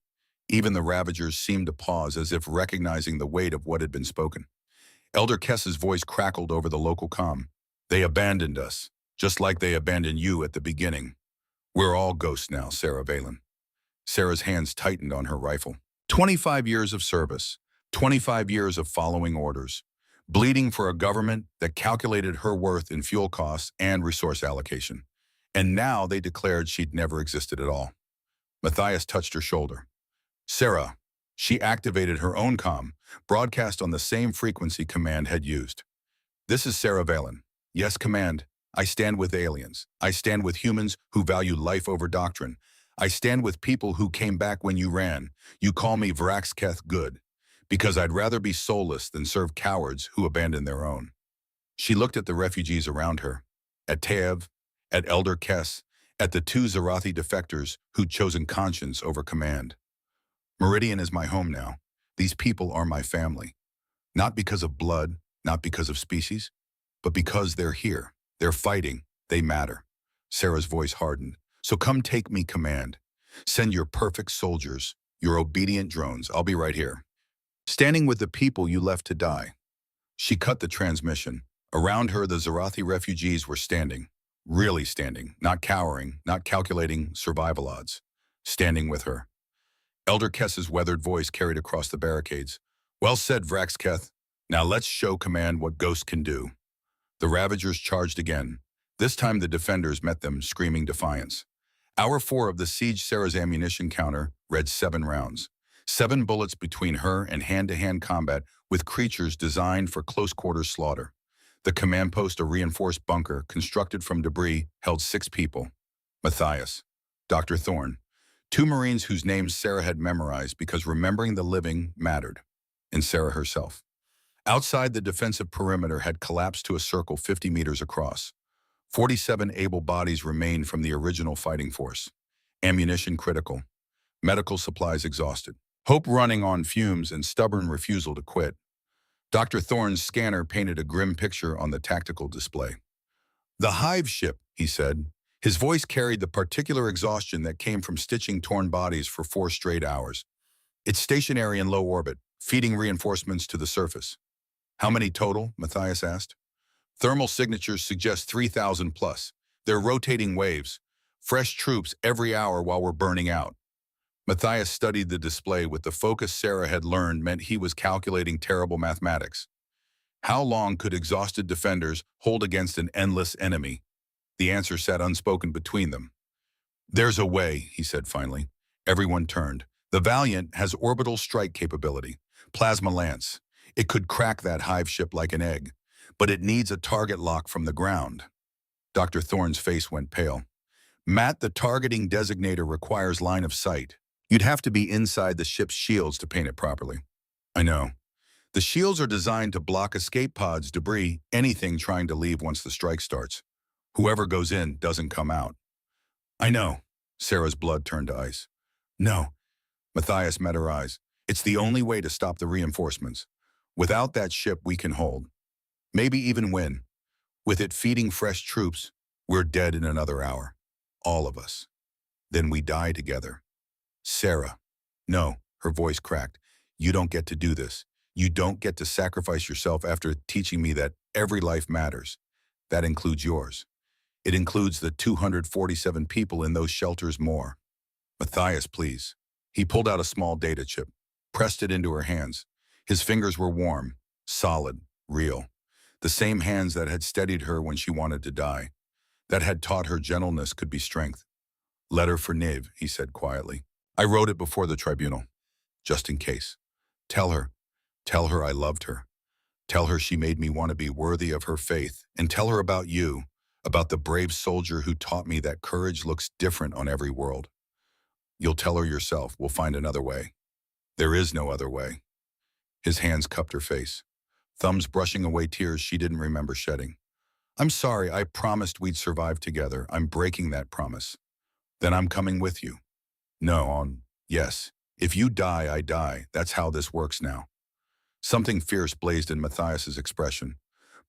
[SPEAKER 1] Even the Ravagers seemed to pause as if recognizing the weight of what had been spoken. Elder Kess's voice crackled over the local comm. They abandoned us, just like they abandoned you at the beginning. We're all ghosts now, Sarah Vallon. Sarah's hands tightened on her rifle. 25 years of service, 25 years of following orders, bleeding for a government that calculated her worth in fuel costs and resource allocation. And now they declared she'd never existed at all. Matthias touched her shoulder. Sarah, she activated her own comm, broadcast on the same frequency Command had used. This is Sarah Vallon. Yes, Command. I stand with aliens. I stand with humans who value life over doctrine. I stand with people who came back when you ran. You call me Vraxketh good, because I'd rather be soulless than serve cowards who abandon their own. She looked at the refugees around her, at Taev, at Elder Kess, at the 2 Zarathi defectors who'd chosen conscience over command. Meridian is my home now. These people are my family. Not because of blood, not because of species, but because they're here. They're fighting. They matter. Sarah's voice hardened. So come take me, Command. Send your perfect soldiers. Your obedient drones. I'll be right here. Standing with the people you left to die. She cut the transmission. Around her, the Zarathi refugees were standing. Really standing, not cowering, not calculating survival odds. Standing with her. Elder Kess's weathered voice carried across the barricades. Well said, Vraxketh. Now let's show command what Ghost can do. The Ravagers charged again. This time the defenders met them, screaming defiance. Hour 4 of the siege. Sarah's ammunition counter read 7 rounds. 7 bullets between her and hand-to-hand combat with creatures designed for close-quarters slaughter. The command post, a reinforced bunker constructed from debris, held 6 people. Matthias, Dr. Thorne, 2 Marines whose names Sarah had memorized because remembering the living mattered, and Sarah herself. Outside, the defensive perimeter had collapsed to a circle 50 meters across. 47 able bodies remained from the original fighting force. Ammunition critical. Medical supplies exhausted. Hope running on fumes and stubborn refusal to quit. Dr. Thorne's scanner painted a grim picture on the tactical display. The hive ship, he said. His voice carried the particular exhaustion that came from stitching torn bodies for 4 straight hours. It's stationary in low orbit, feeding reinforcements to the surface. How many total? Matthias asked. Thermal signatures suggest 3,000 plus. They're rotating waves. Fresh troops every hour while we're burning out. Matthias studied the display with the focus Sarah had learned meant he was calculating terrible mathematics. How long could exhausted defenders hold against an endless enemy? The answer sat unspoken between them. There's a way, he said finally. Everyone turned. The Valiant has orbital strike capability. Plasma lance. It could crack that hive ship like an egg. But it needs a target lock from the ground. Dr. Thorne's face went pale. Matt, the targeting designator requires line of sight. You'd have to be inside the ship's shields to paint it properly. I know. The shields are designed to block escape pods, debris, anything trying to leave once the strike starts. Whoever goes in doesn't come out. I know. Sarah's blood turned to ice. No. Matthias met her eyes. It's the only way to stop the reinforcements. Without that ship, we can hold. Maybe even win. With it feeding fresh troops, we're dead in another hour. All of us. Then we die together. Sarah. No, her voice cracked. You don't get to do this. You don't get to sacrifice yourself after teaching me that every life matters. That includes yours. It includes the 247 people in those shelters more. Matthias, please. He pulled out a small data chip, pressed it into her hands. His fingers were warm, solid, real. The same hands that had steadied her when she wanted to die, that had taught her gentleness could be strength. Letter for Niv, he said quietly. I wrote it before the tribunal, just in case. Tell her I loved her. Tell her she made me want to be worthy of her faith, and tell her about you, about the brave soldier who taught me that courage looks different on every world. You'll tell her yourself, we'll find another way. There is no other way. His hands cupped her face, thumbs brushing away tears she didn't remember shedding. I'm sorry, I promised we'd survive together. I'm breaking that promise. Then I'm coming with you. No, yes. If you die, I die. That's how this works now. Something fierce blazed in Matthias's expression.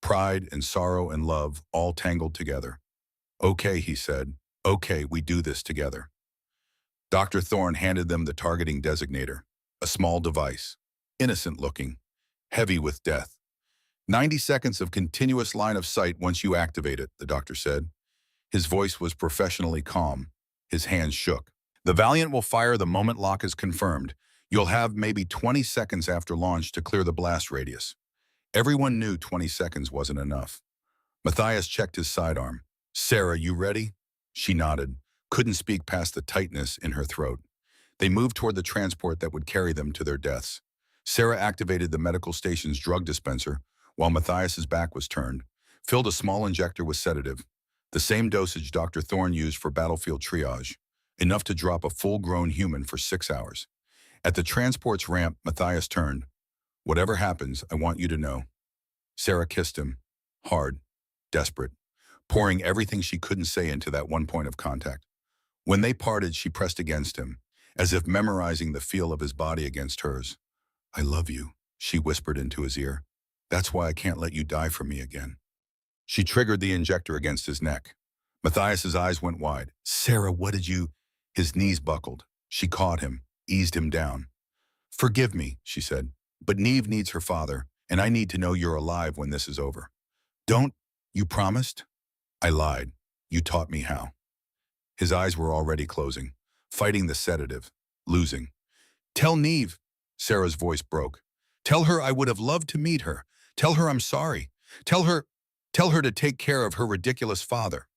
[SPEAKER 1] Pride and sorrow and love all tangled together. Okay, he said. Okay, we do this together. Dr. Thorne handed them the targeting designator, a small device, innocent-looking, heavy with death. 90 seconds of continuous line of sight once you activate it, the doctor said. His voice was professionally calm. His hands shook. The Valiant will fire the moment lock is confirmed. You'll have maybe 20 seconds after launch to clear the blast radius. Everyone knew 20 seconds wasn't enough. Matthias checked his sidearm. Sarah, you ready? She nodded, couldn't speak past the tightness in her throat. They moved toward the transport that would carry them to their deaths. Sarah activated the medical station's drug dispenser while Matthias's back was turned, filled a small injector with sedative, the same dosage Dr. Thorne used for battlefield triage, enough to drop a full-grown human for 6 hours. At the transport's ramp, Matthias turned. Whatever happens, I want you to know. Sarah kissed him, hard, desperate, pouring everything she couldn't say into that one point of contact. When they parted, she pressed against him, as if memorizing the feel of his body against hers. I love you, she whispered into his ear. That's why I can't let you die for me again. She triggered the injector against his neck. Matthias's eyes went wide. Sarah, what did you... His knees buckled. She caught him, eased him down. "Forgive me," she said, "but Neve needs her father, and I need to know you're alive when this is over." "Don't, you promised?" "I lied. You taught me how." His eyes were already closing, fighting the sedative, losing. "Tell Neve," Sarah's voice broke. "Tell her I would have loved to meet her. Tell her I'm sorry. Tell her, tell her to take care of her ridiculous father."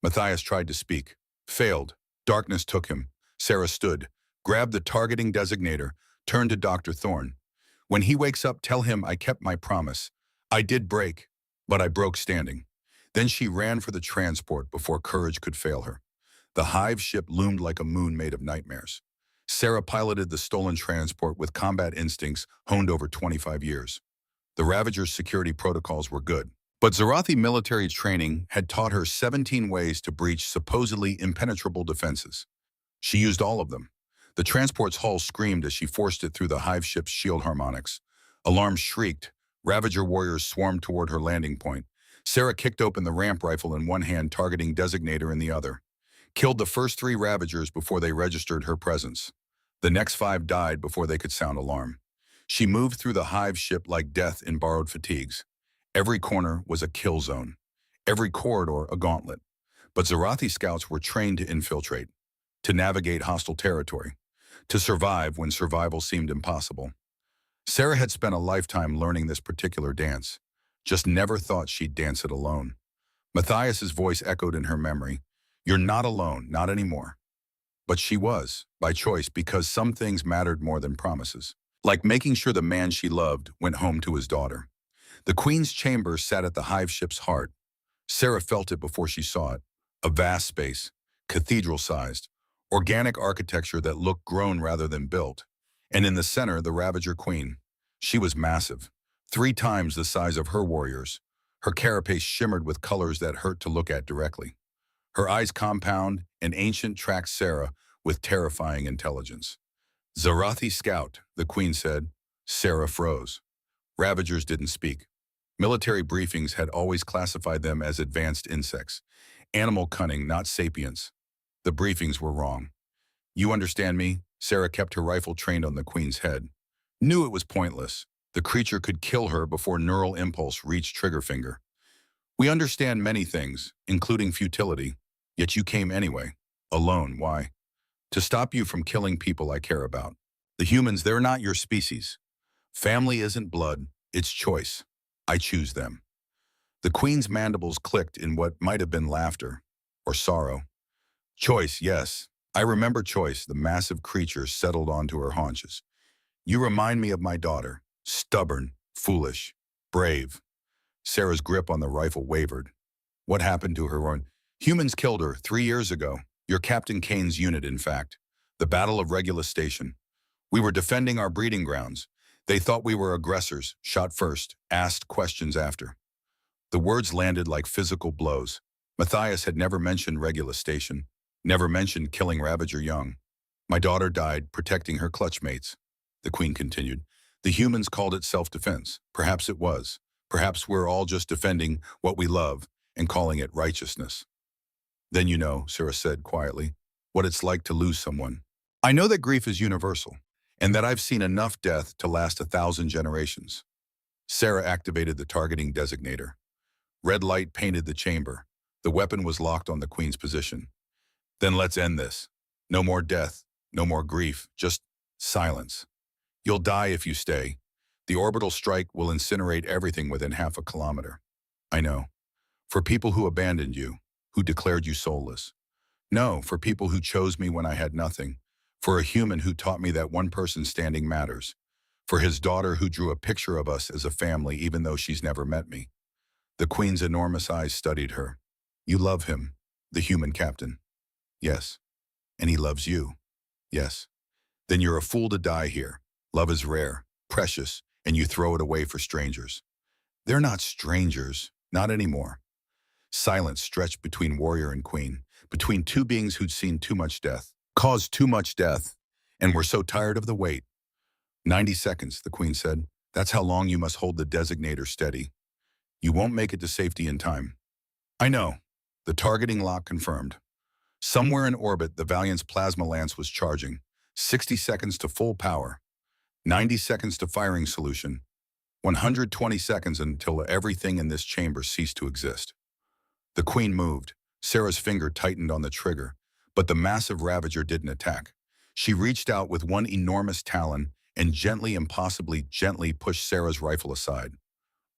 [SPEAKER 1] Matthias tried to speak, failed. Darkness took him. Sarah stood, grabbed the targeting designator, turned to Dr. Thorne. "When he wakes up, tell him I kept my promise. I did break, but I broke standing." Then she ran for the transport before courage could fail her. The hive ship loomed like a moon made of nightmares. Sarah piloted the stolen transport with combat instincts honed over 25 years. The Ravager's security protocols were good, but Zarathi military training had taught her 17 ways to breach supposedly impenetrable defenses. She used all of them. The transport's hull screamed as she forced it through the hive ship's shield harmonics. Alarms shrieked. Ravager warriors swarmed toward her landing point. Sarah kicked open the ramp rifle in one hand, targeting designator in the other. Killed the first 3 Ravagers before they registered her presence. The next 5 died before they could sound alarm. She moved through the hive ship like death in borrowed fatigues. Every corner was a kill zone. Every corridor a gauntlet. But Zarathi scouts were trained to infiltrate, to navigate hostile territory, to survive when survival seemed impossible. Sarah had spent a lifetime learning this particular dance, just never thought she'd dance it alone. Matthias's voice echoed in her memory. "You're not alone, not anymore." But she was, by choice, because some things mattered more than promises. Like making sure the man she loved went home to his daughter. The Queen's chamber sat at the hive ship's heart. Sarah felt it before she saw it. A vast space, cathedral-sized, organic architecture that looked grown rather than built. And in the center, the Ravager Queen. She was massive, 3 times the size of her warriors. Her carapace shimmered with colors that hurt to look at directly. Her eyes compound and ancient tracked Sarah with terrifying intelligence. "Zarathi scout," the Queen said. Sarah froze. Ravagers didn't speak. Military briefings had always classified them as advanced insects. Animal cunning, not sapience. The briefings were wrong. "You understand me?" Sarah kept her rifle trained on the Queen's head. Knew it was pointless. The creature could kill her before neural impulse reached trigger finger. "We understand many things, including futility, yet you came anyway. Alone, why?" "To stop you from killing people I care about. The humans, they're not your species. Family isn't blood, it's choice. I choose them." The Queen's mandibles clicked in what might have been laughter or sorrow. "Choice, yes. I remember choice." The massive creature settled onto her haunches. "You remind me of my daughter. Stubborn, foolish, brave." Sarah's grip on the rifle wavered. "What happened to her? Humans killed her 3 years ago. Your Captain Kane's unit, in fact. The Battle of Regulus Station. We were defending our breeding grounds. They thought we were aggressors, shot first, asked questions after." The words landed like physical blows. Matthias had never mentioned Regulus Station, never mentioned killing Ravager young. "My daughter died protecting her clutchmates," the Queen continued. "The humans called it self-defense. Perhaps it was. Perhaps we're all just defending what we love and calling it righteousness." "Then you know," Sarah said quietly, "what it's like to lose someone. I know that grief is universal, and that I've seen enough death to last 1,000 generations." Sarah activated the targeting designator. Red light painted the chamber. The weapon was locked on the Queen's position. "Then let's end this. No more death, no more grief, just silence. You'll die if you stay. The orbital strike will incinerate everything within half a kilometer." "I know. For people who abandoned you, who declared you soulless. No, for people who chose me when I had nothing. For a human who taught me that one person standing matters. For his daughter who drew a picture of us as a family even though she's never met me." The Queen's enormous eyes studied her. "You love him, the human captain." "Yes." "And he loves you." "Yes." "Then you're a fool to die here. Love is rare, precious, and you throw it away for strangers." "They're not strangers, not anymore." Silence stretched between warrior and Queen, between 2 beings who'd seen too much death, caused too much death, and were so tired of the wait. 90 seconds, the Queen said. "That's how long you must hold the designator steady. You won't make it to safety in time." "I know." The targeting lock confirmed. Somewhere in orbit, the Valiant's plasma lance was charging. 60 seconds to full power, 90 seconds to firing solution, 120 seconds until everything in this chamber ceased to exist. The Queen moved. Sarah's finger tightened on the trigger, but the massive Ravager didn't attack. She reached out with one enormous talon and gently, impossibly gently pushed Sarah's rifle aside.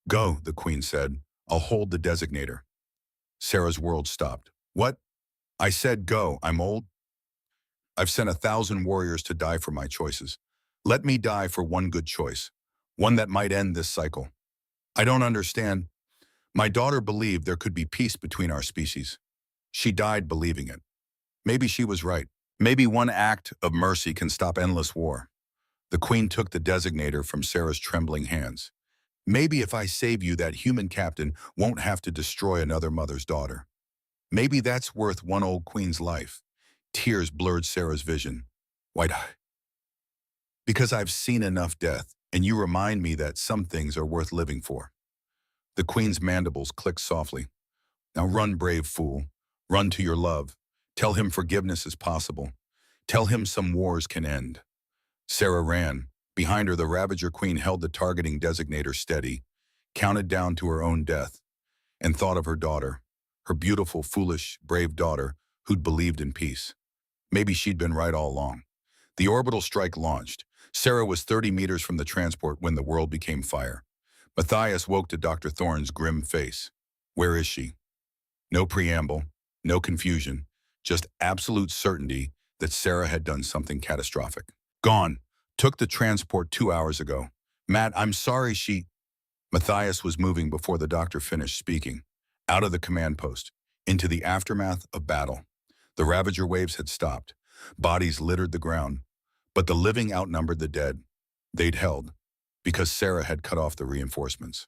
[SPEAKER 1] "Go," the Queen said. "I'll hold the designator." Sarah's world stopped. "What?" "I said go. I'm old. I've sent 1,000 warriors to die for my choices. Let me die for one good choice, one that might end this cycle." "I don't understand." "My daughter believed there could be peace between our species. She died believing it. Maybe she was right. Maybe one act of mercy can stop endless war." The Queen took the designator from Sarah's trembling hands. "Maybe if I save you, that human captain won't have to destroy another mother's daughter. Maybe that's worth one old queen's life." Tears blurred Sarah's vision. "Why? Because I've seen enough death, and you remind me that some things are worth living for." The Queen's mandibles clicked softly. "Now run, brave fool. Run to your love. Tell him forgiveness is possible. Tell him some wars can end." Sarah ran. Behind her, the Ravager Queen held the targeting designator steady, counted down to her own death, and thought of her daughter, her beautiful, foolish, brave daughter who'd believed in peace. Maybe she'd been right all along. The orbital strike launched. Sarah was 30 meters from the transport when the world became fire. Matthias woke to Dr. Thorne's grim face. "Where is she?" No preamble, no confusion, just absolute certainty that Sarah had done something catastrophic. "Gone. Took the transport 2 hours ago. Matt, I'm sorry she—" Matthias was moving before the doctor finished speaking. Out of the command post, into the aftermath of battle. The Ravager waves had stopped. Bodies littered the ground. But the living outnumbered the dead. They'd held, because Sarah had cut off the reinforcements.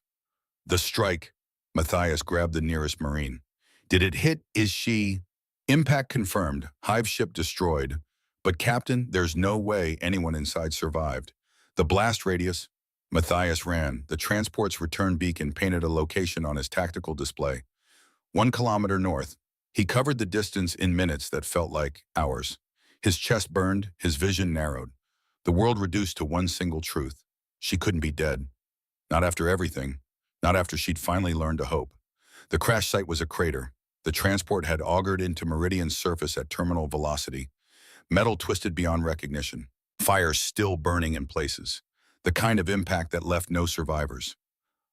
[SPEAKER 1] "The strike." Matthias grabbed the nearest Marine. "Did it hit? Is she—" "Impact confirmed. Hive ship destroyed. But Captain, there's no way anyone inside survived. The blast radius—" Matthias ran. The transport's return beacon painted a location on his tactical display. 1 kilometer north. He covered the distance in minutes that felt like hours. His chest burned, his vision narrowed. The world reduced to one single truth. She couldn't be dead. Not after everything. Not after she'd finally learned to hope. The crash site was a crater. The transport had augured into Meridian's surface at terminal velocity. Metal twisted beyond recognition. Fire still burning in places. The kind of impact that left no survivors.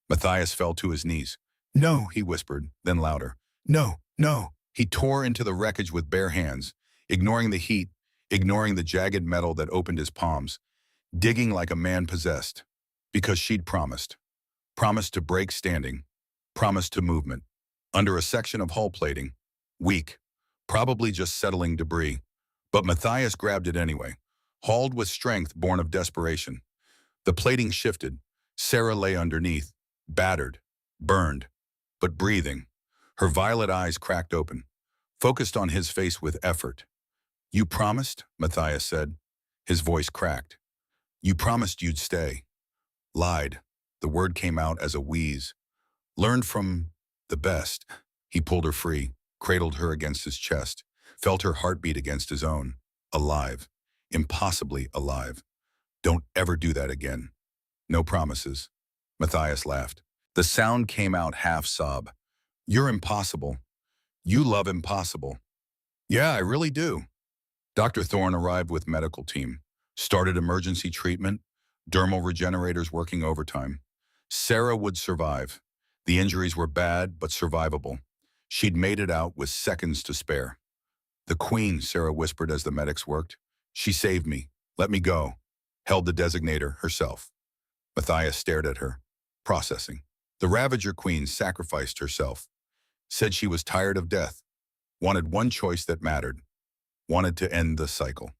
[SPEAKER 1] Matthias fell to his knees. "No," he whispered, then louder. "No, no." He tore into the wreckage with bare hands, ignoring the heat, ignoring the jagged metal that opened his palms, digging like a man possessed. Because she'd promised. Promised to break standing. Promised to movement. Under a section of hull plating. Weak. Probably just settling debris. But Matthias grabbed it anyway. Hauled with strength born of desperation. The plating shifted. Sarah lay underneath. Battered. Burned. But breathing. Her violet eyes cracked open. Focused on his face with effort. "You promised," Matthias said. His voice cracked. "You promised you'd stay." Lied. The word came out as a wheeze. "Learned from the best." He pulled her free, cradled her against his chest, felt her heartbeat against his own. Alive. Impossibly alive. "Don't ever do that again." "No promises." Matthias laughed. The sound came out half sob. "You're impossible. You love impossible." "Yeah, I really do." Dr. Thorne arrived with medical team. Started emergency treatment. Dermal regenerators working overtime. Sarah would survive. The injuries were bad, but survivable. She'd made it out with seconds to spare. "The Queen," Sarah whispered as the medics worked. "She saved me. Let me go." Held the designator herself. Matthias stared at her, processing. The Ravager Queen sacrificed herself. Said she was tired of death. Wanted one choice that mattered. Wanted to end the cycle.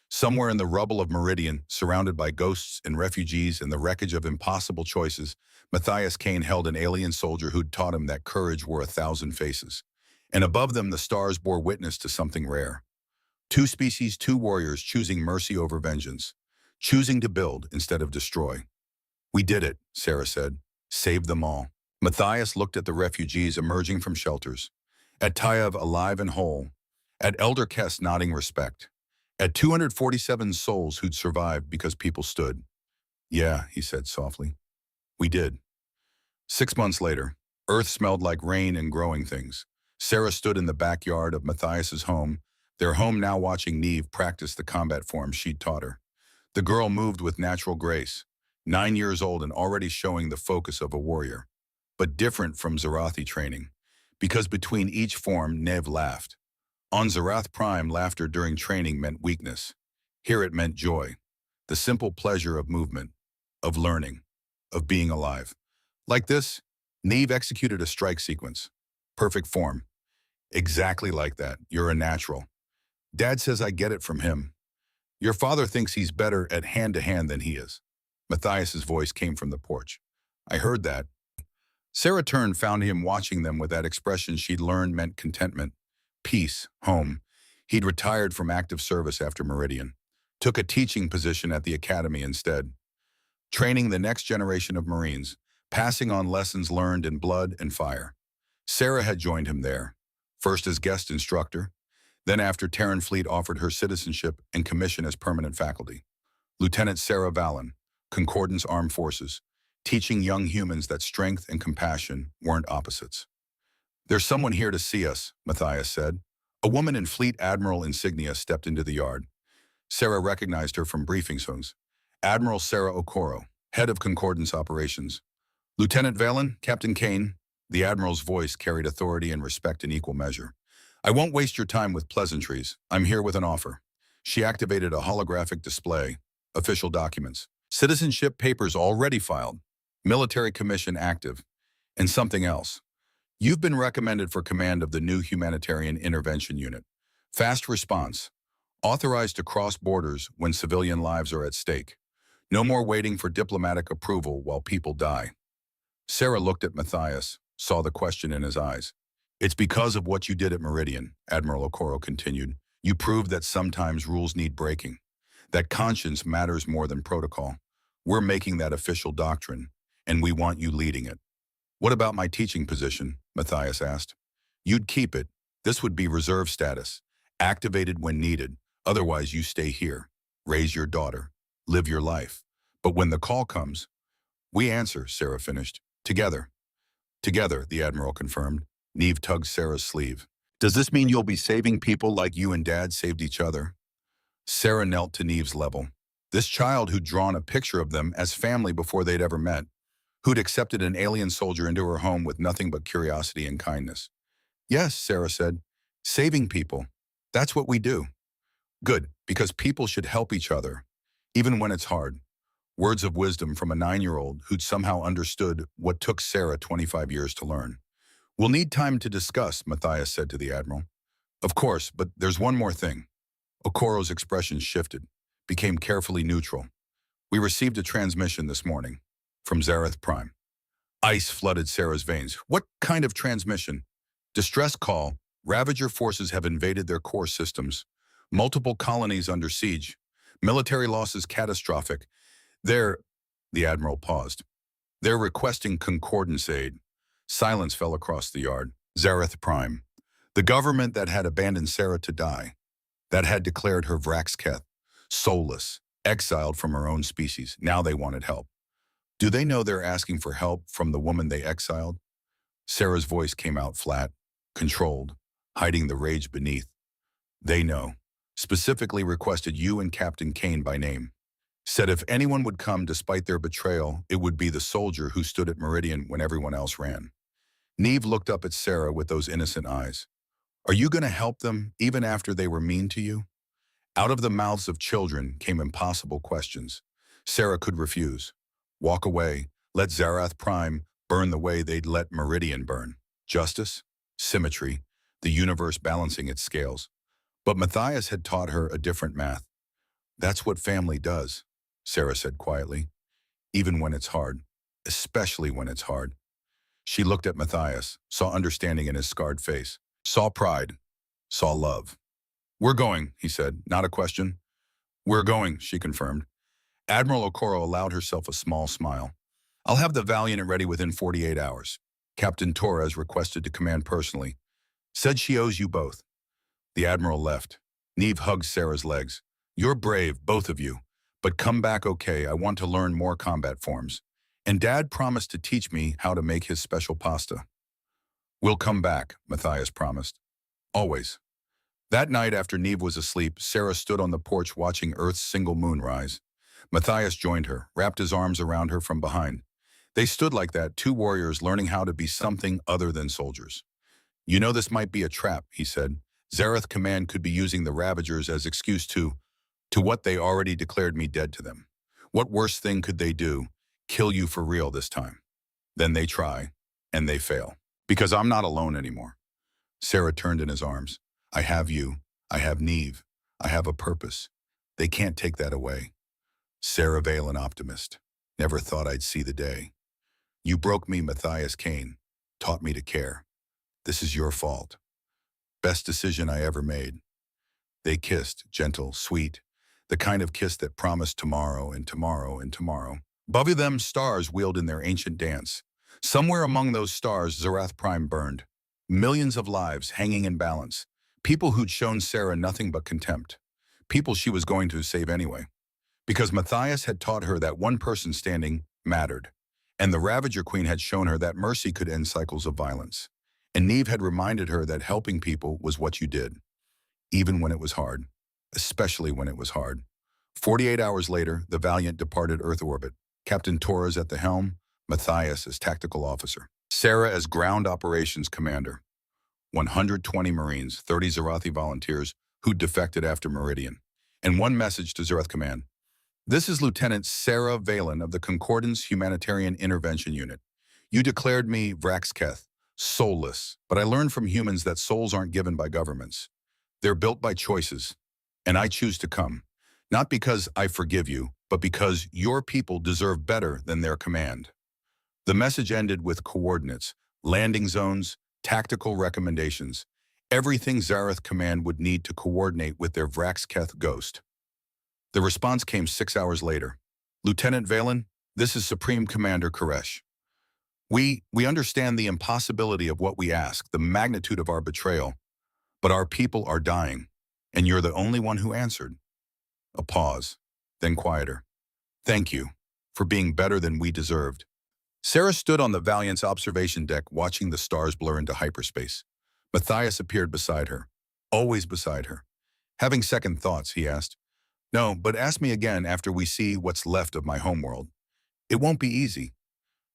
[SPEAKER 1] Somewhere in the rubble of Meridian, surrounded by ghosts and refugees and the wreckage of impossible choices, Matthias Kane held an alien soldier who'd taught him that courage wore 1,000 faces. And above them, the stars bore witness to something rare. 2 species, 2 warriors choosing mercy over vengeance. Choosing to build instead of destroy. "We did it," Sarah said. "Saved them all." Matthias looked at the refugees emerging from shelters. At Tayev alive and whole. At Elder Kess nodding respect. At 247 souls who'd survived because people stood. Yeah, he said softly. We did. 6 months later, Earth smelled like rain and growing things. Sarah stood in the backyard of Matthias's home, their home now watching Neve practice the combat forms she'd taught her. The girl moved with natural grace, 9 years old and already showing the focus of a warrior. But different from Zarathi training, because between each form, Neve laughed. On Zarath Prime, laughter during training meant weakness. Here it meant joy, the simple pleasure of movement, of learning, of being alive. Like this, Neve executed a strike sequence. Perfect form. Exactly like that. You're a natural. Dad says I get it from him. Your father thinks he's better at hand-to-hand than he is. Matthias's voice came from the porch. I heard that. Sarah turned, found him watching them with that expression she'd learned meant contentment, peace, home. He'd retired from active service after Meridian. Took a teaching position at the academy instead. Training the next generation of Marines, passing on lessons learned in blood and fire. Sarah had joined him there, first as guest instructor, then after Terran Fleet offered her citizenship and commission as permanent faculty. Lieutenant Sarah Vallon, Concordance Armed Forces, teaching young humans that strength and compassion weren't opposites. There's someone here to see us, Matthias said. A woman in Fleet Admiral insignia stepped into the yard. Sarah recognized her from briefing zones. Admiral Sarah Okoro, head of Concordance Operations. Lieutenant Valen, Captain Kane. The Admiral's voice carried authority and respect in equal measure. I won't waste your time with pleasantries. I'm here with an offer. She activated a holographic display, official documents, citizenship papers already filed, military commission active, and something else. You've been recommended for command of the new Humanitarian Intervention Unit. Fast response. Authorized to cross borders when civilian lives are at stake. No more waiting for diplomatic approval while people die. Sarah looked at Matthias, saw the question in his eyes. It's because of what you did at Meridian, Admiral Okoro continued. You proved that sometimes rules need breaking, that conscience matters more than protocol. We're making that official doctrine, and we want you leading it. What about my teaching position? Matthias asked. You'd keep it. This would be reserve status, activated when needed. Otherwise, you stay here, raise your daughter, live your life. But when the call comes, we answer, Sarah finished. Together. Together, the Admiral confirmed. Neve tugged Sarah's sleeve. Does this mean you'll be saving people like you and Dad saved each other? Sarah knelt to Neve's level. This child who'd drawn a picture of them as family before they'd ever met, who'd accepted an alien soldier into her home with nothing but curiosity and kindness. Yes, Sarah said. Saving people. That's what we do. Good, because people should help each other, even when it's hard. Words of wisdom from a 9-year-old who'd somehow understood what took Sarah 25 years to learn. We'll need time to discuss, Matthias said to the Admiral. Of course, but there's one more thing. Okoro's expression shifted, became carefully neutral. We received a transmission this morning from Zarath Prime. Ice flooded Sarah's veins. What kind of transmission? Distress call. Ravager forces have invaded their core systems. Multiple colonies under siege. Military losses catastrophic. The Admiral paused. They're requesting concordance aid. Silence fell across the yard. Zarath Prime. The government that had abandoned Sarah to die. That had declared her Vraxketh, soulless, exiled from her own species. Now they wanted help. Do they know they're asking for help from the woman they exiled? Sarah's voice came out flat, controlled, hiding the rage beneath. They know. Specifically requested you and Captain Kane by name. Said if anyone would come despite their betrayal, it would be the soldier who stood at Meridian when everyone else ran. Neve looked up at Sarah with those innocent eyes. Are you going to help them even after they were mean to you? Out of the mouths of children came impossible questions. Sarah could refuse. Walk away, let Zarath Prime burn the way they'd let Meridian burn. Justice, symmetry, the universe balancing its scales. But Matthias had taught her a different math. That's what family does, Sarah said quietly. Even when it's hard, especially when it's hard. She looked at Matthias, saw understanding in his scarred face, saw pride, saw love. We're going, he said, not a question. We're going, she confirmed. Admiral Okoro allowed herself a small smile. I'll have the Valiant ready within 48 hours. Captain Torres requested to command personally. Said she owes you both. The Admiral left. Neve hugged Sarah's legs. You're brave, both of you. But come back okay, I want to learn more combat forms. And Dad promised to teach me how to make his special pasta. We'll come back, Matthias promised. Always. That night after Neve was asleep, Sarah stood on the porch watching Earth's single moon rise. Matthias joined her, wrapped his arms around her from behind. They stood like that, two warriors learning how to be something other than soldiers. You know this might be a trap, he said. Zareth Command could be using the Ravagers as excuse to what they already declared me dead to them. What worse thing could they do? Kill you for real this time. Then they try, and they fail. Because I'm not alone anymore. Sarah turned in his arms. I have you. I have Neve. I have a purpose. They can't take that away. Sarah Vale, an optimist. Never thought I'd see the day. You broke me, Matthias Kane. Taught me to care. This is your fault. Best decision I ever made. They kissed, gentle, sweet. The kind of kiss that promised tomorrow and tomorrow and tomorrow. Above them, stars wheeled in their ancient dance. Somewhere among those stars, Zarath Prime burned. Millions of lives hanging in balance. People who'd shown Sarah nothing but contempt. People she was going to save anyway. Because Matthias had taught her that one person standing mattered. And the Ravager Queen had shown her that mercy could end cycles of violence. And Neve had reminded her that helping people was what you did. Even when it was hard. Especially when it was hard. 48 hours later, the Valiant departed Earth orbit. Captain Torres at the helm, Matthias as tactical officer. Sarah as ground operations commander. 120 Marines, 30 Zarathi volunteers who'd defected after Meridian. And one message to Zareth Command. This is Lieutenant Sarah Valen of the Concordance Humanitarian Intervention Unit. You declared me Vraxketh, soulless, but I learned from humans that souls aren't given by governments. They're built by choices, and I choose to come. Not because I forgive you, but because your people deserve better than their command. The message ended with coordinates, landing zones, tactical recommendations, everything Zareth Command would need to coordinate with their Vraxketh ghost. The response came 6 hours later. Lieutenant Valen, this is Supreme Commander Koresh. We understand the impossibility of what we ask, the magnitude of our betrayal, but our people are dying, and you're the only one who answered. A pause, then quieter. Thank you for being better than we deserved. Sarah stood on the Valiant's observation deck watching the stars blur into hyperspace. Matthias appeared beside her, always beside her. Having second thoughts, he asked, No, but ask me again after we see what's left of my homeworld. It won't be easy.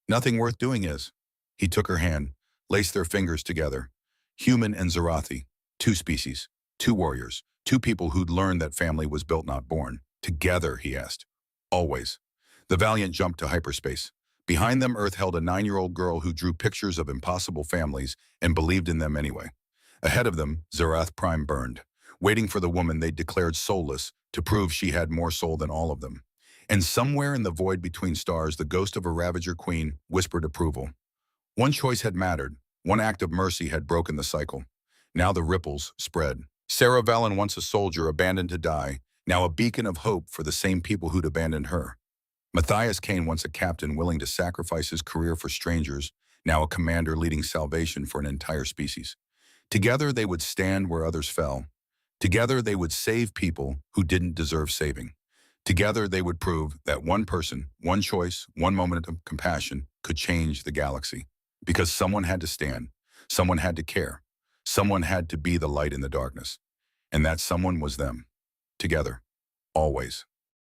[SPEAKER 1] Nothing worth doing is. He took her hand, laced their fingers together. Human and Zarathi, two species, two warriors, two people who'd learned that family was built not born. Together, he asked. Always. The Valiant jumped to hyperspace. Behind them, Earth held a 9-year-old girl who drew pictures of impossible families and believed in them anyway. Ahead of them, Zarath Prime burned, waiting for the woman they'd declared soulless to prove she had more soul than all of them. And somewhere in the void between stars, the ghost of a Ravager Queen whispered approval. One choice had mattered. One act of mercy had broken the cycle. Now the ripples spread. Sarah Valen, once a soldier abandoned to die, now a beacon of hope for the same people who'd abandoned her. Matthias Kane, once a captain willing to sacrifice his career for strangers, now a commander leading salvation for an entire species. Together they would stand where others fell. Together they would save people who didn't deserve saving. Together they would prove that one person, one choice, one moment of compassion could change the galaxy. Because someone had to stand, someone had to care, someone had to be the light in the darkness. And that someone was them. Together. Always.